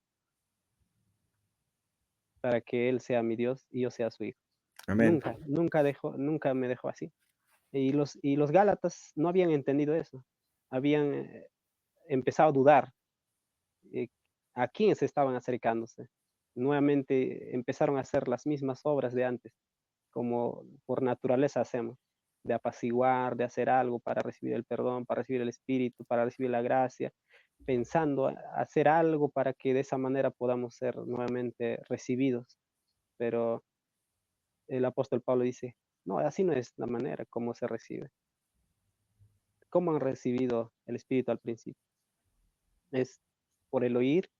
Para que Él sea mi Dios y yo sea su hijo. Amén. Nunca me dejó así. Y los Gálatas no habían entendido eso. Habían empezado a dudar eh, a quién se estaban acercándose. Nuevamente empezaron a hacer las mismas obras de antes, como por naturaleza hacemos, de apaciguar, de hacer algo para recibir el perdón, para recibir el Espíritu, para recibir la gracia, pensando hacer algo para que de esa manera podamos ser nuevamente recibidos. Pero el apóstol Pablo dice, no, así no es la manera como se recibe. ¿Cómo han recibido el Espíritu al principio? Es por el oír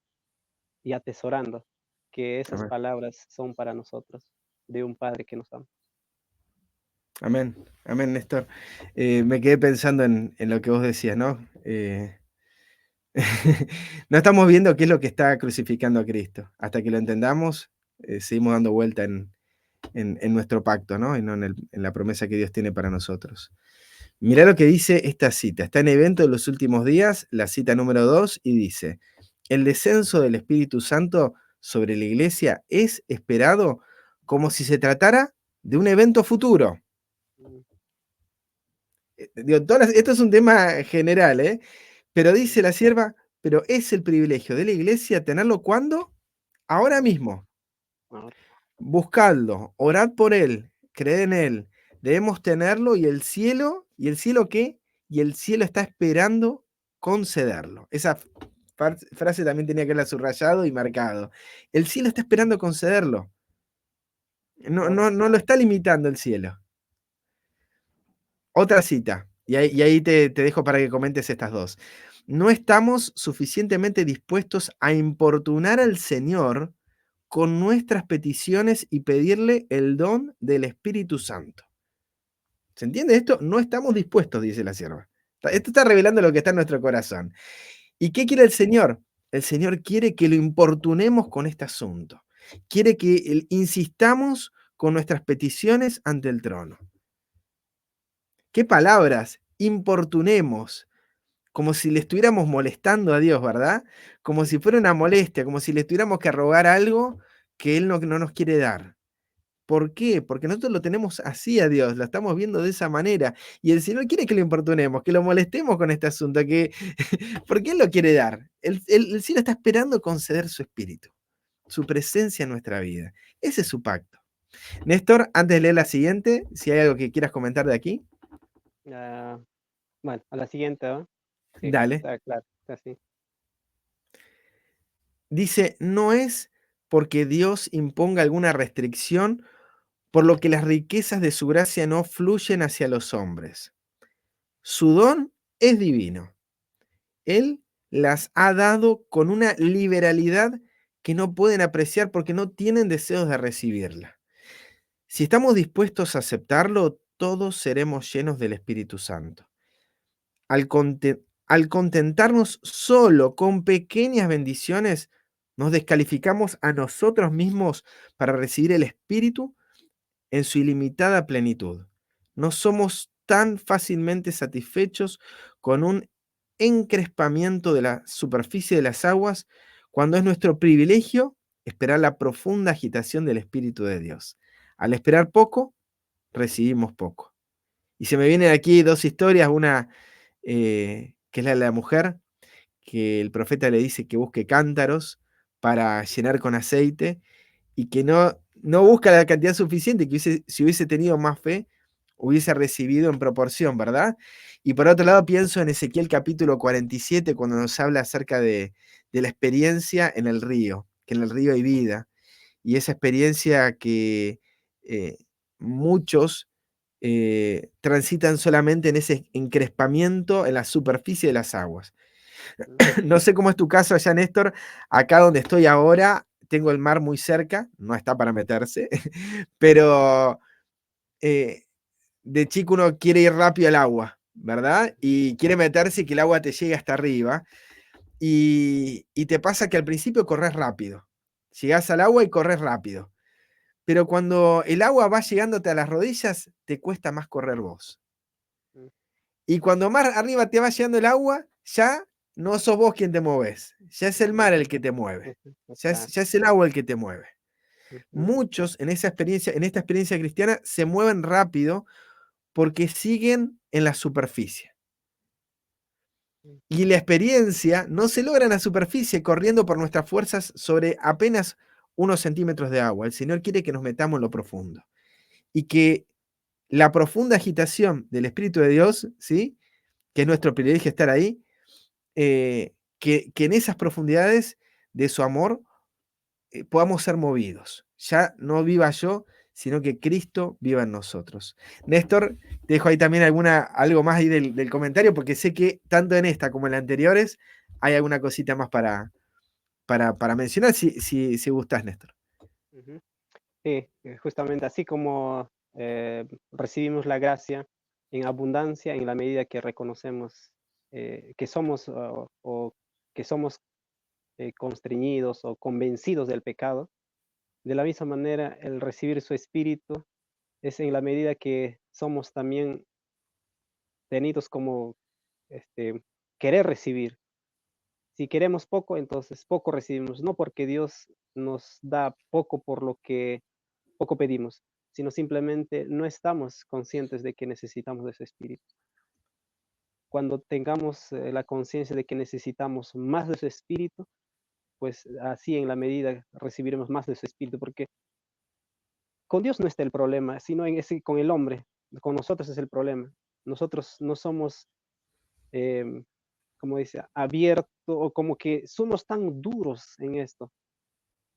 y atesorando que esas Amén. palabras son para nosotros, de un Padre que nos ama. Amén. Amén, Néstor. Me quedé pensando en lo que vos decías, ¿no? No estamos viendo qué es lo que está crucificando a Cristo. Hasta que lo entendamos, seguimos dando vuelta en nuestro pacto, ¿no? Y no en la promesa que Dios tiene para nosotros. Mirá lo que dice esta cita. Está en Evento de los Últimos Días, la cita número 2, y dice, el descenso del Espíritu Santo sobre la iglesia es esperado como si se tratara de un evento futuro. Mm. Digo, esto es un tema general, ¿eh? Pero dice la sierva, pero es el privilegio de la iglesia tenerlo cuando, ahora mismo. Ahora, Buscadlo, orad por él, creed en él. Debemos tenerlo ¿y el cielo qué? Y el cielo está esperando concederlo. Esa frase también tenía que haberla subrayado y marcado. El cielo está esperando concederlo. No, ahora, no, no lo está limitando el cielo. Otra cita, y ahí te dejo para que comentes estas dos. No estamos suficientemente dispuestos a importunar al Señor con nuestras peticiones y pedirle el don del Espíritu Santo. ¿Se entiende esto? No estamos dispuestos, dice la sierva. Esto está revelando lo que está en nuestro corazón. ¿Y qué quiere el Señor? El Señor quiere que lo importunemos con este asunto. Quiere que insistamos con nuestras peticiones ante el trono. ¿Qué palabras? Importunemos, como si le estuviéramos molestando a Dios, ¿verdad? Como si fuera una molestia, como si le tuviéramos que rogar algo que Él no nos quiere dar. ¿Por qué? Porque nosotros lo tenemos así a Dios, lo estamos viendo de esa manera. Y el Señor quiere que lo importunemos, que lo molestemos con este asunto, porque Él lo quiere dar. El cielo está esperando conceder su espíritu, su presencia en nuestra vida. Ese es su pacto. Néstor, antes de leer la siguiente, si hay algo que quieras comentar de aquí, ah, bueno, a la siguiente, ¿no? Sí, dale. está claro, está así. Dice, no es porque Dios imponga alguna restricción, por lo que las riquezas de su gracia no fluyen hacia los hombres. Su don es divino. Él las ha dado con una liberalidad que no pueden apreciar porque no tienen deseos de recibirla. Si estamos dispuestos a aceptarlo, todos seremos llenos del Espíritu Santo. Al contentarnos solo con pequeñas bendiciones, nos descalificamos a nosotros mismos para recibir el Espíritu en su ilimitada plenitud. No somos tan fácilmente satisfechos con un encrespamiento de la superficie de las aguas cuando es nuestro privilegio esperar la profunda agitación del Espíritu de Dios. Al esperar poco, recibimos poco. Y se me vienen aquí dos historias, una que es la de la mujer, que el profeta le dice que busque cántaros para llenar con aceite y que no busca la cantidad suficiente, que si hubiese tenido más fe, hubiese recibido en proporción, ¿verdad? Y por otro lado pienso en Ezequiel capítulo 47, cuando nos habla acerca de la experiencia en el río, que en el río hay vida, y esa experiencia que eh, muchos transitan solamente en ese encrespamiento en la superficie de las aguas. mm, No sé cómo es tu caso allá, Néstor. Acá donde estoy ahora, tengo el mar muy cerca, no está para meterse, pero eh, de chico uno quiere ir rápido al agua, ¿verdad? Y quiere meterse y que el agua te llegue hasta arriba. Y te pasa que al principio corres rápido. Llegás al agua y corres rápido. Pero cuando el agua va llegándote a las rodillas, te cuesta más correr vos. mm, Y cuando más arriba te va llegando el agua, ya no sos vos quien te mueves. Ya es el mar ujú, el que te mueve. ujú, claro, Ya es el agua el que te mueve. ujú, Muchos en esa experiencia, en esta experiencia cristiana, se mueven rápido porque siguen en la superficie. mm, Y la experiencia no se logra en la superficie corriendo por nuestras fuerzas sobre apenas unos centímetros de agua. El Señor quiere que nos metamos en lo profundo. Y que la profunda agitación del Espíritu de Dios, ¿sí? Que es nuestro privilegio estar ahí, que en esas profundidades de su amor podamos ser movidos. Ya no viva yo, sino que Cristo viva en nosotros. Néstor, te dejo ahí también algo más ahí del comentario, porque sé que tanto en esta como en las anteriores hay alguna cosita más para mencionar, si gustas, Néstor. ujú. Sí, justamente así como recibimos la gracia en abundancia en la medida que reconocemos que somos o que somos constreñidos o convencidos del pecado, de la misma manera el recibir su espíritu es en la medida que somos también tenidos como este, querer recibir. Si queremos poco, entonces poco recibimos, no porque Dios nos da poco por lo que poco pedimos, sino simplemente no estamos conscientes de que necesitamos de ese espíritu. Cuando tengamos la conciencia de que necesitamos más de ese espíritu, pues así en la medida recibiremos más de ese espíritu, porque con Dios no está el problema, sino en ese, con el hombre, con nosotros es el problema. Nosotros no somos, eh, como dice, abiertos o como que somos tan duros en esto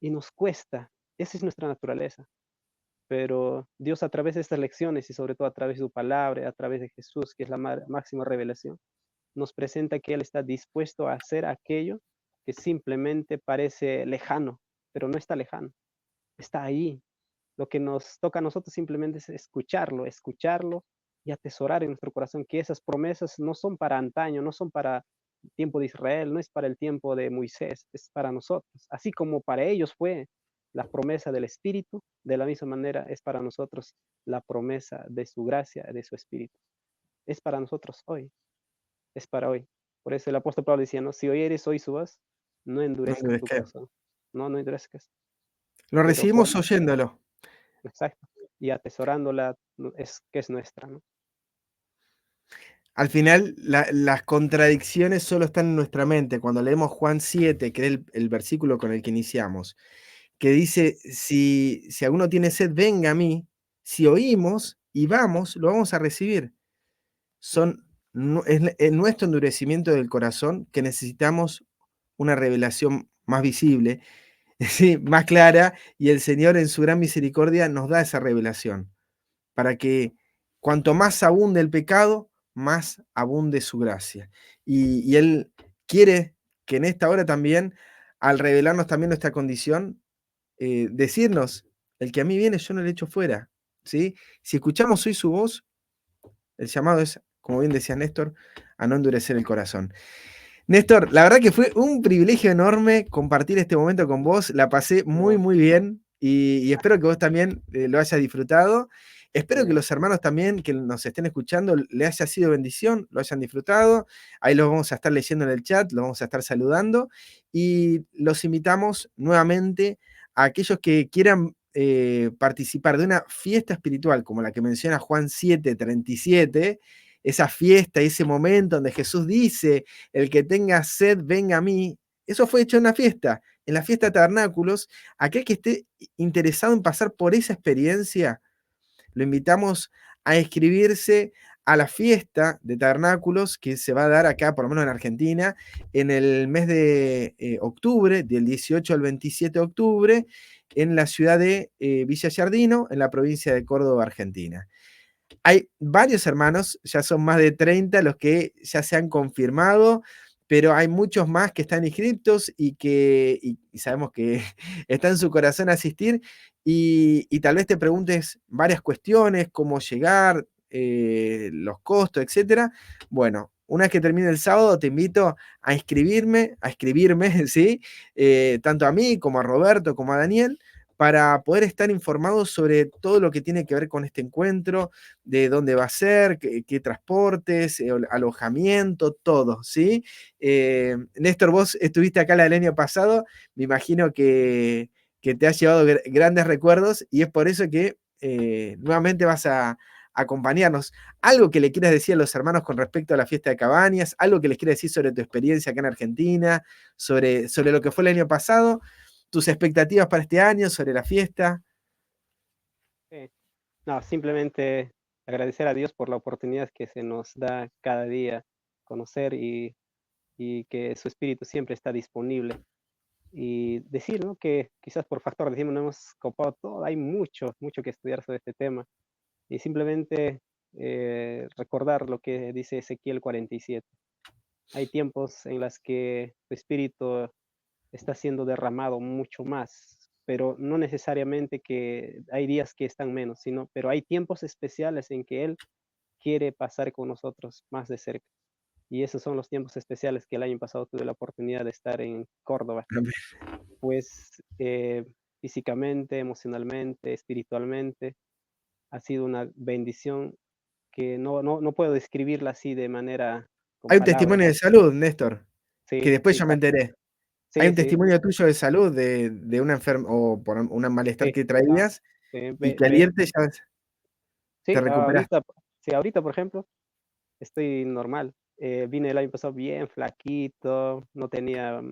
y nos cuesta. Esa es nuestra naturaleza. Pero Dios a través de estas lecciones y sobre todo a través de su palabra, a través de Jesús, que es la máxima revelación, nos presenta que Él está dispuesto a hacer aquello que simplemente parece lejano, pero no está lejano, está ahí. Lo que nos toca a nosotros simplemente es escucharlo, escucharlo y atesorar en nuestro corazón que esas promesas no son para antaño, no son para el tiempo de Israel, no es para el tiempo de Moisés, es para nosotros. Así como para ellos fue la promesa del Espíritu, de la misma manera es para nosotros la promesa de su gracia, de su Espíritu. Es para nosotros hoy, es para hoy. Por eso el apóstol Pablo decía, ¿no? Si oyeres hoy su voz, no No, endurezcas es tu que corazón, no endurezcas, lo pero recibimos oyéndolo. exacto, y atesorándola es que es nuestra, ¿no? Al final, las contradicciones solo están en nuestra mente. Cuando leemos Juan 7, que es el versículo con el que iniciamos, que dice, si alguno tiene sed, venga a mí. Si oímos y vamos, lo vamos a recibir. Es nuestro endurecimiento del corazón que necesitamos una revelación más visible, ¿sí? Más clara, y el Señor en su gran misericordia nos da esa revelación, para que cuanto más abunde el pecado, más abunde su gracia. Y Él quiere que en esta hora también, al revelarnos también nuestra condición, decirnos, el que a mí viene, yo no le echo fuera. ¿Sí? Si escuchamos hoy su voz, el llamado es, como bien decía Néstor, a no endurecer el corazón. Néstor, la verdad que fue un privilegio enorme compartir este momento con vos. La pasé muy, Igual, muy bien y espero que vos también lo hayas disfrutado. Espero que igual. los hermanos también que nos estén escuchando le haya sido bendición, lo hayan disfrutado. Ahí los vamos a estar leyendo en el chat, los vamos a estar saludando y los invitamos nuevamente a aquellos que quieran participar de una fiesta espiritual como la que menciona Juan 7:37, esa fiesta, ese momento donde Jesús dice, el que tenga sed, venga a mí. Eso fue hecho en la fiesta de tabernáculos. Aquel que esté interesado en pasar por esa experiencia, lo invitamos a inscribirse a la fiesta de tabernáculos que se va a dar acá, por lo menos en Argentina, en el mes de octubre, del 18 al 27 de octubre, en la ciudad de Villa Giardino, en la provincia de Córdoba, Argentina. Hay varios hermanos, ya son más de 30 los que ya se han confirmado, pero hay muchos más que están inscriptos y sabemos que está en su corazón asistir. Y tal vez te preguntes varias cuestiones, cómo llegar, los costos, etcétera. Bueno, una vez que termine el sábado, te invito a escribirme, ¿sí? Tanto a mí como a Roberto, como a Daniel, para poder estar informados sobre todo lo que tiene que ver con este encuentro, de dónde va a ser, qué transportes, alojamiento, todo, ¿sí? Néstor, vos estuviste acá el año pasado, me imagino que te has llevado grandes recuerdos y es por eso que nuevamente vas a acompañarnos. ¿Algo que le quieras decir a los hermanos con respecto a la fiesta de Cabañas? ¿Algo que les quieras decir sobre tu experiencia acá en Argentina? ¿Sobre lo que fue el año pasado? ¿Tus expectativas para este año? ¿Sobre la fiesta? Sí. No, simplemente agradecer a Dios por la oportunidad que se nos da cada día conocer y que su espíritu siempre está disponible. Y decir, ¿no? Que quizás por factor de tiempo no hemos copado todo, hay mucho, mucho que estudiar sobre este tema. Y simplemente recordar lo que dice Ezequiel 47. Hay tiempos en los que tu espíritu está siendo derramado mucho más, pero no necesariamente que hay días que están menos, pero hay tiempos especiales en que Él quiere pasar con nosotros más de cerca. Y esos son los tiempos especiales que el año pasado tuve la oportunidad de estar en Córdoba. Pues físicamente, emocionalmente, espiritualmente, ha sido una bendición que no puedo describirla así de manera con Hay un palabras. testimonio de salud, Néstor, que Sí, después sí, yo me enteré. Hay sí, un sí, testimonio tuyo de salud, de una enfermedad o por un malestar sí, que ah, traías y que al irte ya te sí, recuperaste. ahorita, por ejemplo, estoy normal. Vine el año pasado bien flaquito, no tenía,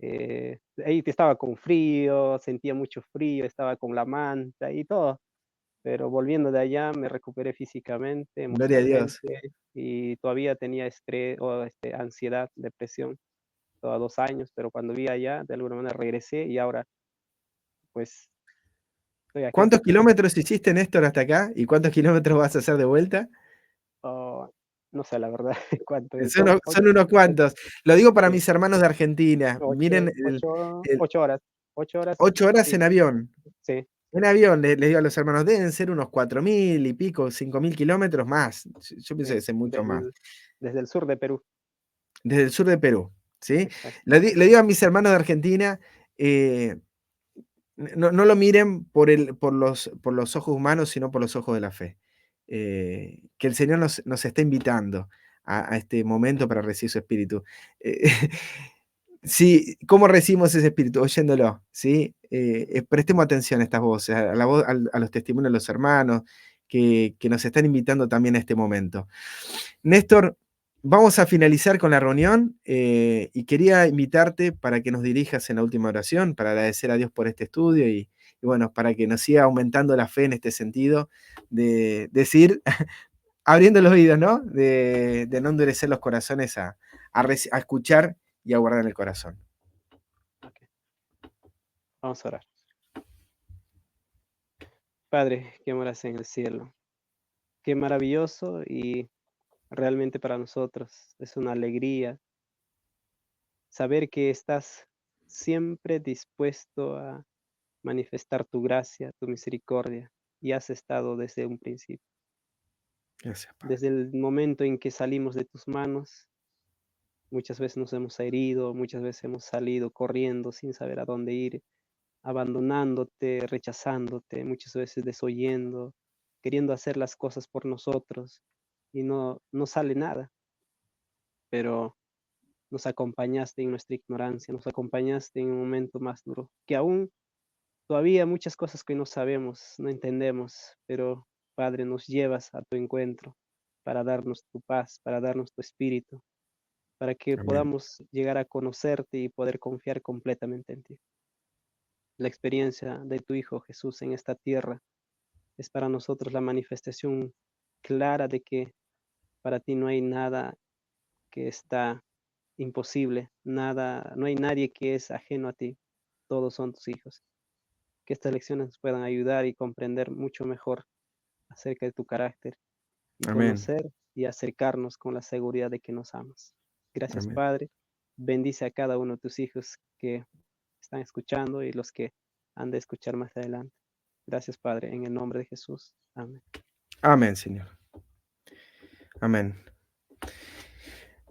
ahí estaba con frío, sentía mucho frío, estaba con la manta y todo, pero volviendo de allá me recuperé físicamente, Gloria a Dios. emocionalmente y todavía tenía estrés o ansiedad, depresión, todos 2 años, pero cuando vi allá, de alguna manera regresé y ahora pues estoy acá. ¿Cuántos kilómetros hiciste, Néstor, hasta acá? ¿Y cuántos kilómetros vas a hacer de vuelta? Oh, no sé la verdad cuánto es, Son unos cuantos. Lo digo para sí, mis hermanos de Argentina. Miren, ocho, ocho, el 8 horas, 8 horas, 8 horas sí, en avión. sí, En avión, les digo a los hermanos, deben ser unos 4.000 y pico, 5.000 kilómetros más. Yo pienso sí, que es mucho más. desde el sur de Perú, Desde el sur de Perú, ¿sí? exacto. Le digo a mis hermanos de Argentina, eh, no lo miren por los ojos humanos, sino por los ojos de la fe. Que el Señor nos está invitando a este momento para recibir su espíritu. Eh, sí, ¿cómo recibimos ese espíritu? Oyéndolo, ¿sí? Prestemos atención a estas voces, a la voz, a los testimonios de los hermanos que nos están invitando también a este momento. Néstor, vamos a finalizar con la reunión y quería invitarte para que nos dirijas en la última oración, para agradecer a Dios por este estudio y bueno, para que nos siga aumentando la fe en este sentido de decir, abriendo los oídos, ¿no? De no endurecer los corazones a escuchar y a guardar en el corazón. Ok, vamos a orar. Padre, que moras en el cielo, qué maravilloso y realmente para nosotros es una alegría saber que estás siempre dispuesto a manifestar tu gracia, tu misericordia, y has estado desde un principio. Gracias, Padre. Desde el momento en que salimos de tus manos, muchas veces nos hemos herido, muchas veces hemos salido corriendo sin saber a dónde ir, abandonándote, rechazándote, muchas veces desoyendo, queriendo hacer las cosas por nosotros y no sale nada, pero nos acompañaste en nuestra ignorancia, nos acompañaste en un momento más duro, que aún todavía muchas cosas que no sabemos, no entendemos, pero Padre, nos llevas a tu encuentro para darnos tu paz, para darnos tu espíritu, para que Amén. podamos llegar a conocerte y poder confiar completamente en ti. La experiencia de tu Hijo Jesús en esta tierra es para nosotros la manifestación clara de que para ti no hay nada que está imposible, nada, no hay nadie que es ajeno a ti, todos son tus hijos. Que estas lecciones nos puedan ayudar y comprender mucho mejor acerca de tu carácter y Amén. conocer y acercarnos con la seguridad de que nos amas. Gracias, Amén. Padre. Bendice a cada uno de tus hijos que están escuchando y los que han de escuchar más adelante. Gracias, Padre, en el nombre de Jesús. Amén. Amén, Señor. Amén.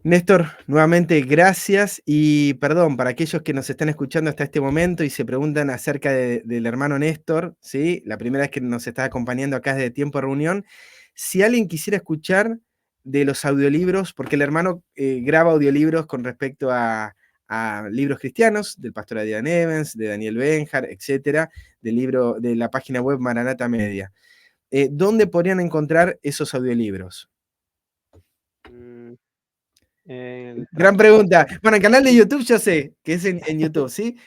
Néstor, nuevamente gracias y perdón para aquellos que nos están escuchando hasta este momento y se preguntan acerca del hermano Néstor, ¿sí? La primera vez que nos está acompañando acá desde Tiempo de Reunión. Si alguien quisiera escuchar de los audiolibros, porque el hermano graba audiolibros con respecto a libros cristianos, del pastor Adrian Evans, de Daniel Benjar, etcétera, del libro de la página web Maranata Media. ¿Dónde podrían encontrar esos audiolibros? Mm, el Gran pregunta. transporte, Bueno, el canal de YouTube yo sé que es en YouTube, ¿sí?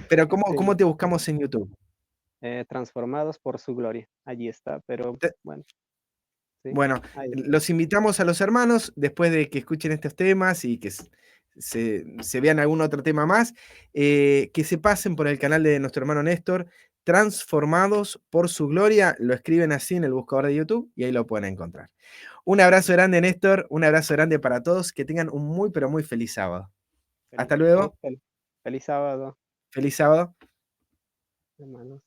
Pero ¿cómo sí, te buscamos en YouTube? transformados por su gloria. Allí está, pero Te- bueno, sí, Bueno, ahí está. los invitamos a los hermanos, después de que escuchen estos temas y que se vean algún otro tema más, que se pasen por el canal de nuestro hermano Néstor, Transformados por su Gloria, lo escriben así en el buscador de YouTube y ahí lo pueden encontrar. Un abrazo grande, Néstor, un abrazo grande para todos, que tengan un muy, pero muy feliz sábado. Feliz, Hasta sí, luego, feliz sábado, feliz sábado. hermanos.